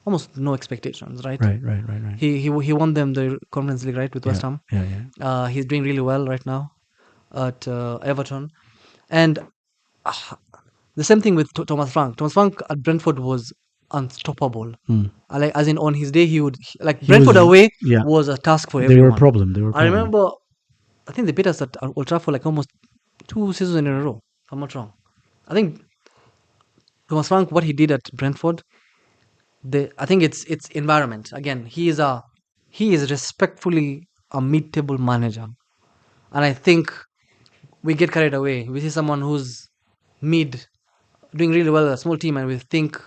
almost no expectations, right? Right. He won them the Conference League, right, with West Ham. Yeah. He's doing really well right now at Everton, and the same thing with Thomas Frank. Thomas Frank at Brentford was unstoppable. Like, as in, on his day, he would Brentford was- away yeah. was a task for They everyone. were a problem. They were a I problem. remember, I think they beat us at Old Trafford like almost 2 seasons in a row. If I'm not wrong. I think Thomas Frank, what he did at Brentford, I think it's environment. Again, he is respectfully a mid-table manager, and I think we get carried away. We see someone who's mid, doing really well at a small team, and we think,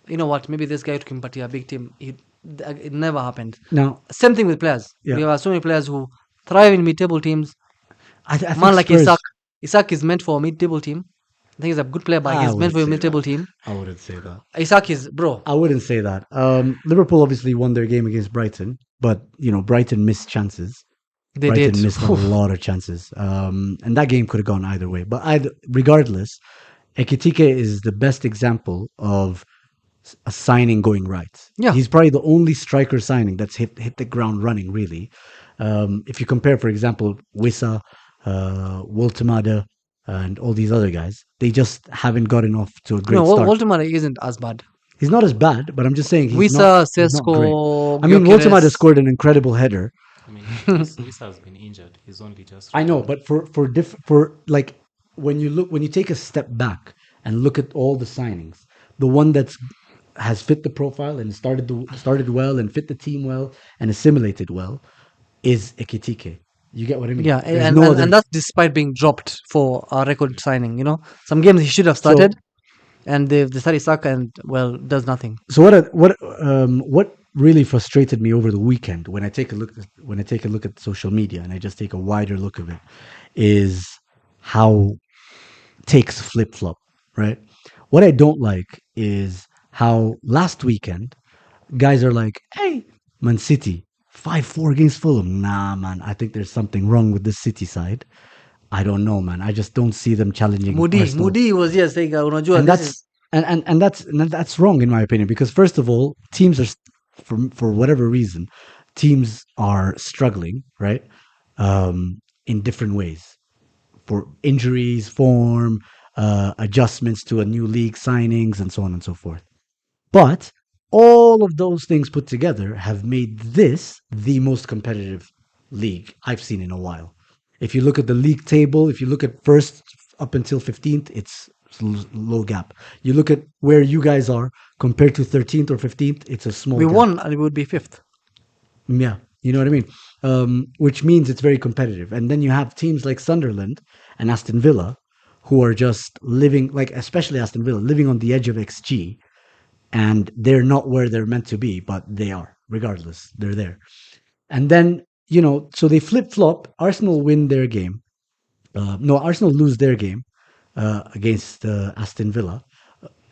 you know what, maybe this guy can party a big team. It never happened. Now, Same thing with players. Yeah. We have so many players who thrive in mid-table teams. I think Man like Spurs, Isak. Isak is meant for a mid-table team. I think he's a good player, but I he's meant wouldn't for a say mid-table that. team. I wouldn't say that. Isak is, bro. I wouldn't say that. Liverpool obviously won their game against Brighton, but you know Brighton missed chances. They Brighton did. missed a lot of chances, and that game could have gone either way. But regardless, Ekitike is the best example of a signing going right. Yeah. He's probably the only striker signing that's hit the ground running. Really, if you compare, for example, Wissa, Woltemade, and all these other guys, they just haven't gotten off to a great No, start. Woltemade isn't as bad. He's not as bad, but I'm just saying he's Wissa, not great. Sesko, I mean, Gyökeres. Woltemade scored an incredible header. I mean, Wissa has been injured. He's only just. I know, but for like when you take a step back and look at all the signings, the one that's has fit the profile and started well and fit the team well and assimilated well is Ekitike. You get what I mean? Yeah, There's no other. and that's despite being dropped for a record signing. You know, some games he should have So started, and they decided suck and well does nothing. so what really frustrated me over the weekend when I take a look at social media and I just take a wider look of it is how takes flip flop, right? What I don't like is how last weekend guys are like, "Hey, Man City 5-4 against Fulham." Nah, man, I think there's something wrong with the City side. I don't know, man. I just don't see them challenging Arsenal, Moody was here saying, "Unajua, and this is." that's wrong in my opinion because first of all, teams are for whatever reason, teams are struggling, right? In different ways for injuries, form, adjustments to a new league, signings, and so on and so forth. But all of those things put together have made this the most competitive league I've seen in a while. If you look at the league table, if you look at first up until 15th, it's low gap. You look at where you guys are compared to 13th or 15th, it's a small We gap. won and we would be fifth. Yeah, you know what I mean? Which means it's very competitive. And then you have teams like Sunderland and Aston Villa who are just living, like especially Aston Villa, living on the edge of XG, and they're not where they're meant to be, but they are, regardless. They're there. And then, so they flip flop. Arsenal win their game. No, Arsenal lose their game against Aston Villa.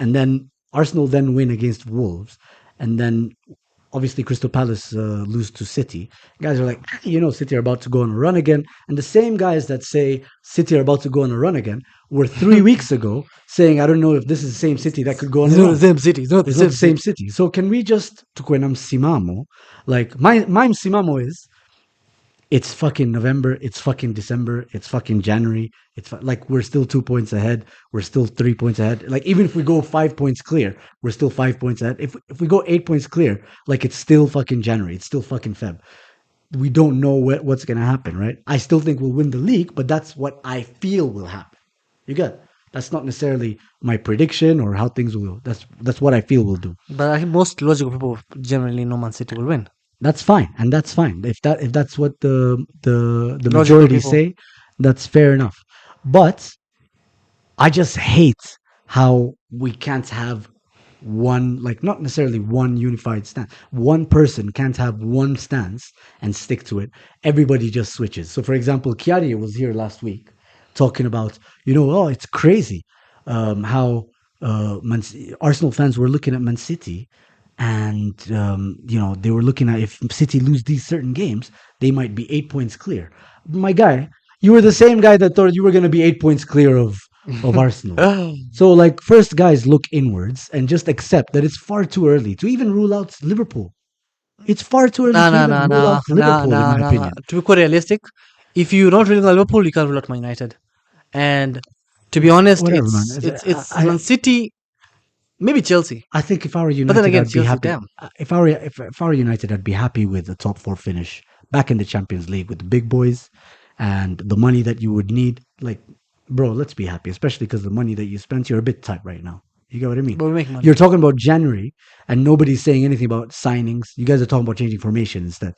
And then Arsenal then win against Wolves. And then obviously Crystal Palace lose to City. Guys are like, City are about to go on a run again. And the same guys that say City are about to go on a run again were 3 weeks ago saying, I don't know if this is the same City that could go on It's a not the run. same city. It's not the It's not same the same city. city. So can we just tukwena msimamo? Like my msimamo is it's fucking November, it's fucking December, it's fucking January. Like we're still 2 points ahead. We're still 3 points ahead. Like even if we go 5 points clear, we're still 5 points ahead. If we go 8 points clear, like it's still fucking January. It's still fucking Feb. We don't know what's gonna happen, right? I still think we'll win the league, but that's what I feel will happen. You get? That's not necessarily my prediction or how things will go. That's what I feel will do. But I think most logical people generally know Man City will win. That's fine, and that's fine. If that's what the Logical majority people. say, that's fair enough. But I just hate how we can't have one, like not necessarily one unified stance. One person can't have one stance and stick to it. Everybody just switches. So, for example, Kiarie was here last week talking about, oh, it's crazy how Arsenal fans were looking at Man City and, they were looking at if City lose these certain games, they might be 8 points clear. My guy, you were the same guy that thought you were going to be 8 points clear of Arsenal. So, like, first, guys, look inwards and just accept that it's far too early to even rule out Liverpool. It's far too early Nah, to nah, even nah, rule out nah, nah, Liverpool, in nah, my nah. opinion. To be quite realistic, if you're not rooting at Liverpool, you can't rule out Man United. And to be honest, Whatever, man. it's Man City, maybe Chelsea. I think if I were But then United, again, I'd be Chelsea, happy. damn. If I were United, I'd be happy with a top four finish back in the Champions League with the big boys and the money that you would need. Like, bro, let's be happy, especially because the money that you spent, you're a bit tight right now. You get what I mean? But we make money. You're talking about January, and nobody's saying anything about signings. You guys are talking about changing formation instead.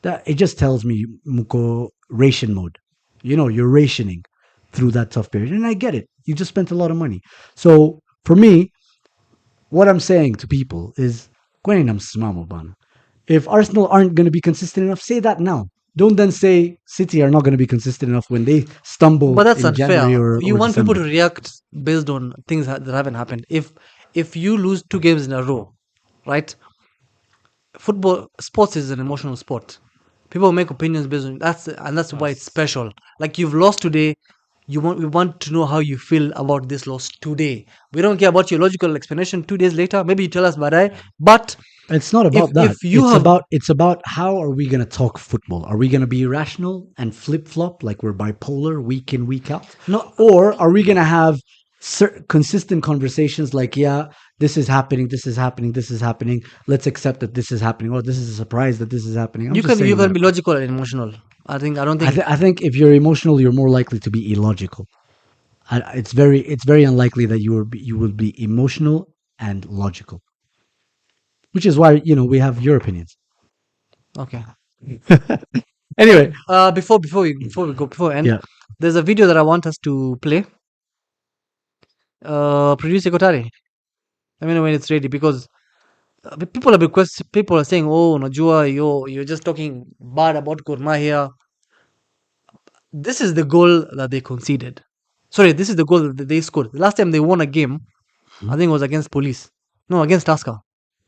That it just tells me Muko ration mode. You're rationing through that tough period, and I get it. You just spent a lot of money. So for me, what I'm saying to people is, kwenye na msimamo bana. If Arsenal aren't going to be consistent enough, say that now. Don't then say City are not going to be consistent enough when they But stumble that's in unfair. January You or want people December. to react based on things that haven't happened. If you lose 2 games in a row, right? Football sports is an emotional sport. People make opinions based on that's why it's special. Like you've lost today, we want to know how you feel about this loss today. We don't care about your logical explanation 2 days later. Maybe you tell us badai, but It's not if about that. you It's have about how are we going to talk football? Are we going to be irrational and flip flop like we're bipolar week in week out, no or are we going to have consistent conversations like, yeah, this is happening, this is happening, this is happening. Let's accept that this is happening. Or this is a surprise that this is happening. I'm you just can saying that. be logical and emotional. I don't think I think if you're emotional, you're more likely to be illogical. It's very unlikely that you will be emotional and logical, which is why we have your opinions. okay. Anyway, Before we end, yeah. there's a video that I want us to play. Producer Kotari, let me know when it's ready, because people are saying, "Oh, Najua, you're just talking bad about Gor Mahia." This is the goal that they conceded. Sorry, this is the goal that they scored. The last time they won a game, I think it was against Police. No, against Tusker,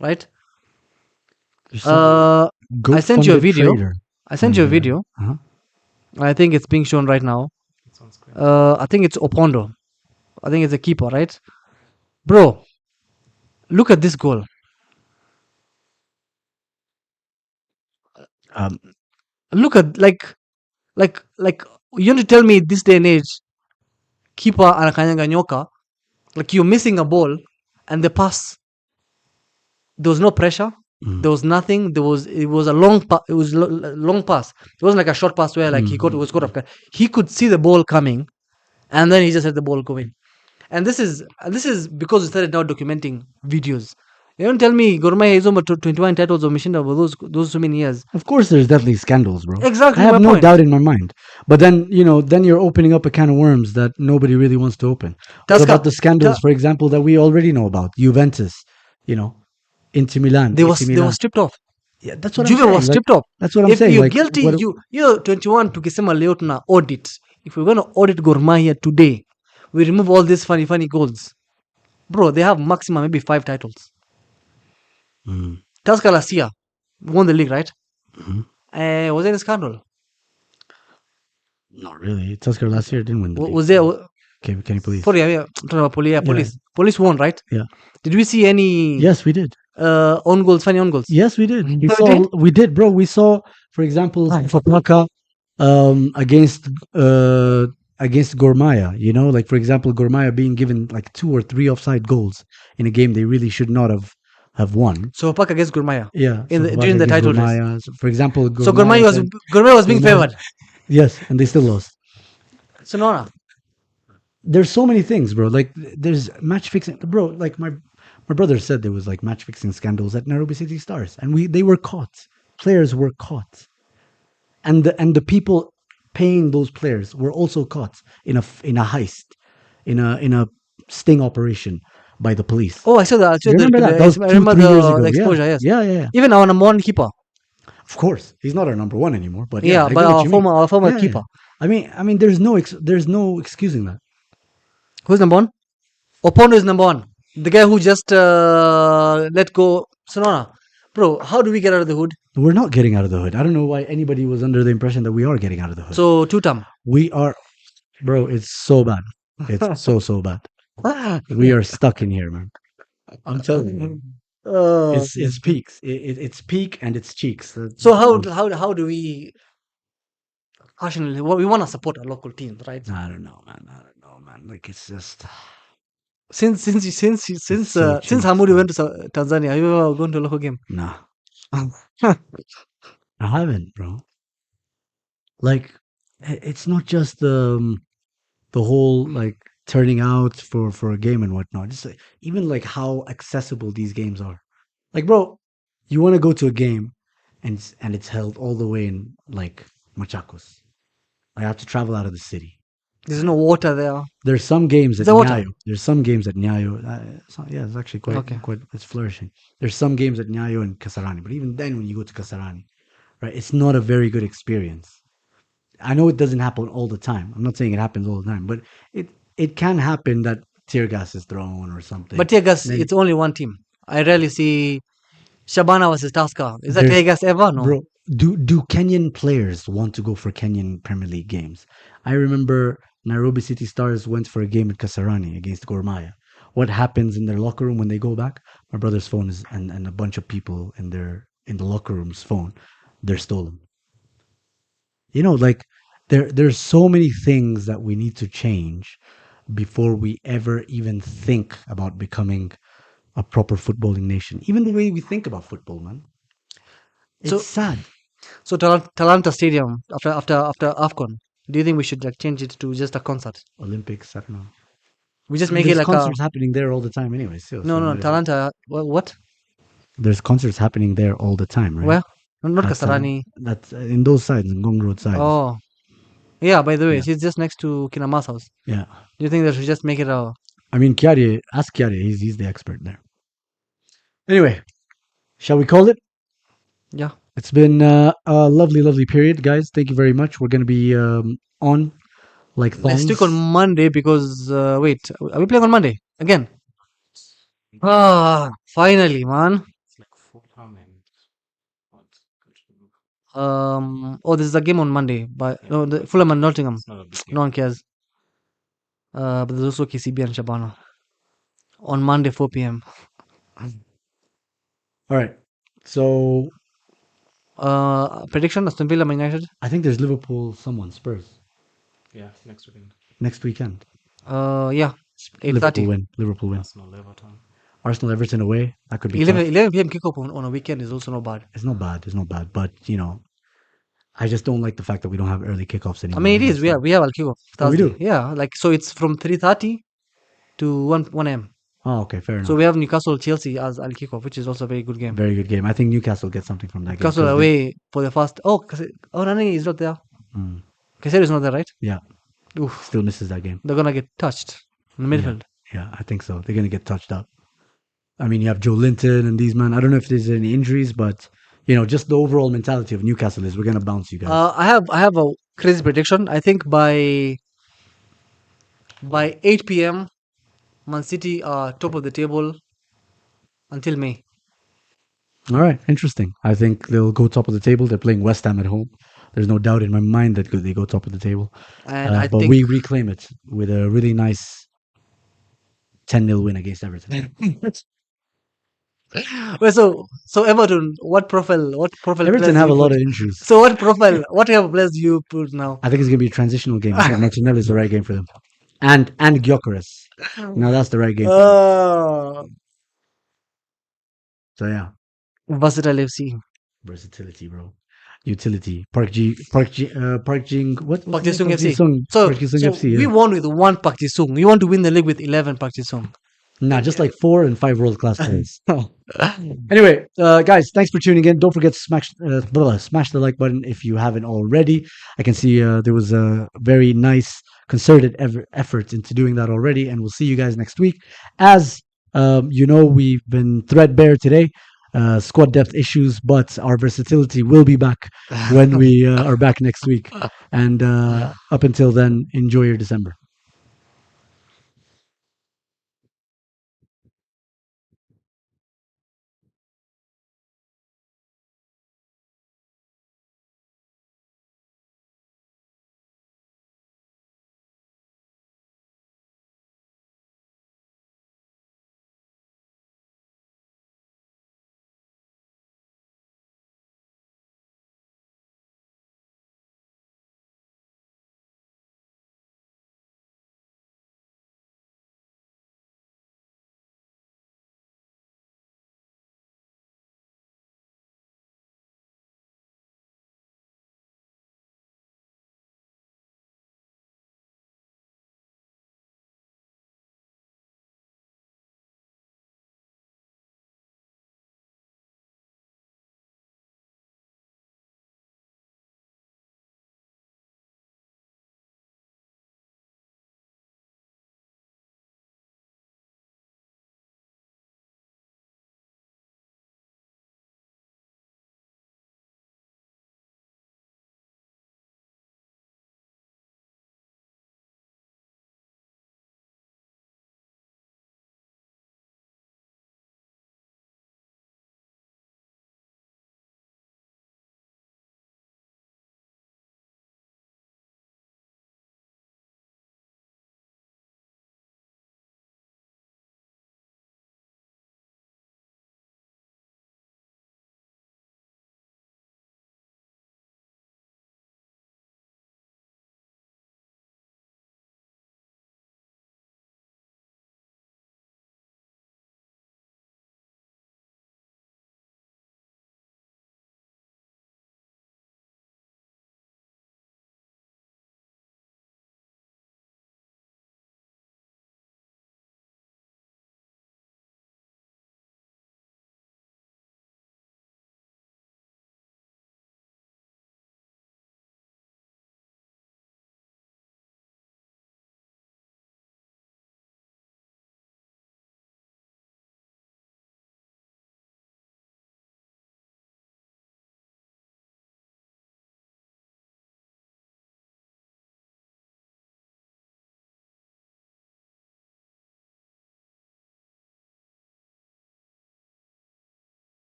right? I Goat sent you a funded video. trader. I sent you a Yeah. video. Uh-huh. I think it's being shown right now. It's on screen. I think it's Opondo. I think it's a keeper, right? Bro, look at this goal. Um, Look at like you want to tell me this day and age, keeper anakanyanga nyoka, like you're missing a ball, and the pass, there was no pressure. There was nothing. It was a long long pass. It wasn't like a short pass where like he was caught off guard. He could see the ball coming, and then he just let the ball go in. And this is because we started now documenting videos. You don't tell me Gor Mahia is over 21 titles of Mishinda over those so many years. of course, there's definitely scandals, bro. Exactly I have my no point. doubt in my mind. But then, then you're opening up a can of worms that nobody really wants to open. What Tusker- about the scandals, for example, that we already know about? Juventus, Inter Milan. They AC was Milan. stripped off. Yeah, that's what I'm Juve saying. was like, stripped off. That's what I'm If saying. you're like, guilty, what- you're 21 tukisema leo tuna audit. If we're gonna audit Gor Mahia today, we remove all these funny goals. Bro, they have maximum maybe 5 titles. Tusker last year won the league, right? Was there a scandal? Not really. Tusker last year didn't win the league. Was there? Can you please? Sorry, I'm talking about police. Police won, right? Yeah. Did we see any Yes, we did. own goals, funny own goals? Yes, we did. We did? We did, bro. We saw, for example, Fapaka against Gormaya. Like for example, Gormaya being given like 2 or 3 offside goals in a game they really should not have won. So Pak against Gor Mahia. Yeah, During the title race. Gormaya. So, for example, So Gor Mahia was being favored. Yes, and they still lost. So no. There's so many things, bro. Like there's match fixing, bro. Like my brother said there was like match fixing scandals at Nairobi City Stars, and they were caught. Players were caught, and the people paying those players were also caught in a heist, in a sting operation by the police. Oh, I saw that. You remember that? That was I 2, remember 3 years the ago. exposure. Yes. Yeah. Even our number one keeper. Of course, he's not our number 1 anymore. But Yeah, I but get what you mean. our former Yeah, keeper. I mean, there's no excusing that. Who's number 1? Opondo is number 1. The guy who just let go Sonona. Bro, how do we get out of the hood? We're not getting out of the hood. I don't know why anybody was under the impression that we are getting out of the hood. So Tutam. We are, bro. It's so bad. It's so bad. We are stuck in here, man. I'm telling you, it's peaks. It's peak and it's cheeks. So how do we passionately? Well, we want to support our local teams, right? I don't know, man. Like it's just Since so Hamudi went to Tanzania, have you ever gone to a local game? nah. I haven't, bro. Like it's not just the whole like turning out for a game and whatnot. Just like, even like how accessible these games are. Like, bro, you want to go to a game, and it's held all the way in like Machakos. I have to travel out of the city. There's no water there. There's some games at Is there water? Nyayo. There's some games at Nyayo. It's actually quite Okay. it's flourishing. There's some games at Nyayo and Kasarani, but even then, when you go to Kasarani, right, it's not a very good experience. I know it doesn't happen all the time. I'm not saying it happens all the time, but it can happen that tear gas is thrown or something. But tear gas, Then- it's only one team. I rarely see Shabana versus Tusker. Is that There's- tear gas ever? No. Bro, do Kenyan players want to go for Kenyan Premier League games? I remember Nairobi City Stars went for a game at Kasarani against Gor Mahia. What happens in their locker room when they go back? My brother's phone is and a bunch of people in the locker room's phone, they're stolen. Like there's so many things that we need to change before we ever even think about becoming a proper footballing nation. Even the way we think about football, man. It's So- sad. So Talanta Stadium after AFCON, do you think we should like change it to just a concert? Olympics, I don't know. We just make There's it like a concerts happening there all the time anyway. no. Talanta. What? There's concerts happening there all the time, right? Where? Not That's Kasarani. that's in those sides, in Gong Road sides. Oh, yeah. By the way, Yeah. she's just next to Kinama's house. Yeah. Do you think they should just make it a? I mean, Kiarie, ask Kiarie. He's the expert there. Anyway, shall we call it? Yeah. It's been a lovely, lovely period, guys. Thank you very much. We're going to be on like Next week on thongs. Monday because wait, are we playing on Monday again? Ah, finally, man. It's like Fulham and what? Oh, this is a game on Monday, but Yeah. no, the Fulham and Nottingham. It's not a big game. No one cares. But there's also KCB and Shabana on Monday 4 p.m. All right. So Prediction: Aston Villa, Man United. I think there's Liverpool, someone, Spurs Yeah, next weekend. next weekend. Yeah, 8:30. Liverpool win. Arsenal, Everton. Arsenal, Everton away. That could be 11, tough. 11 p.m. kickoff on a weekend is also not bad. It's not bad. It's not bad. But I just don't like the fact that we don't have early kickoffs I anymore. mean, it is. We have Al kickoff Oh, we Thursday. do? Yeah, like so it's from 3:30 to 1 a.m. Oh, okay, fair enough. So we have Newcastle Chelsea as Al kickoff, which is also a very good game. Very good game. I think Newcastle gets something from that game. Newcastle 'cause they- away for the first. Nani is not there. Mm, Kiarie is not there, right? yeah, Oof, still misses that game. they're gonna get touched in the midfield. Yeah, I think so. They're gonna get touched up. I mean, you have Joe Linton and these men. I don't know if there's any injuries, but just the overall mentality of Newcastle is we're gonna bounce you guys. I have a crazy prediction. I think by 8 p.m. Man City are top of the table until May. All right, interesting. I think they'll go top of the table. They're playing West Ham at home. There's no doubt in my mind that they go top of the table. And I But think we reclaim it with a really nice 10-0 win against Everton. well, so Everton, what profile? Everton players have do a you lot put? of injuries. So what profile? What type of players do you put now? I think it's gonna be a transitional game. I think Martinelli is the right game for them, and Gyökeres. Now that's the right game. So yeah, Versatile FC. versatility, bro. Utility. Park Jing. What? Park Ji-sung Park FC. Ji-sung- So, Park Ji-sung so FC. we Yeah. won with one Park Ji-sung. We want to win the league with 11 Park Ji-sung. Nah, just like 4 and 5 world class players. Anyway, guys, thanks for tuning in. Don't forget to smash the like button if you haven't already. I can see there was a very nice concerted effort into doing that already, and we'll see you guys next week. As we've been threadbare today. Squad depth issues, but our versatility will be back when we are back next week. And up until then, enjoy your December.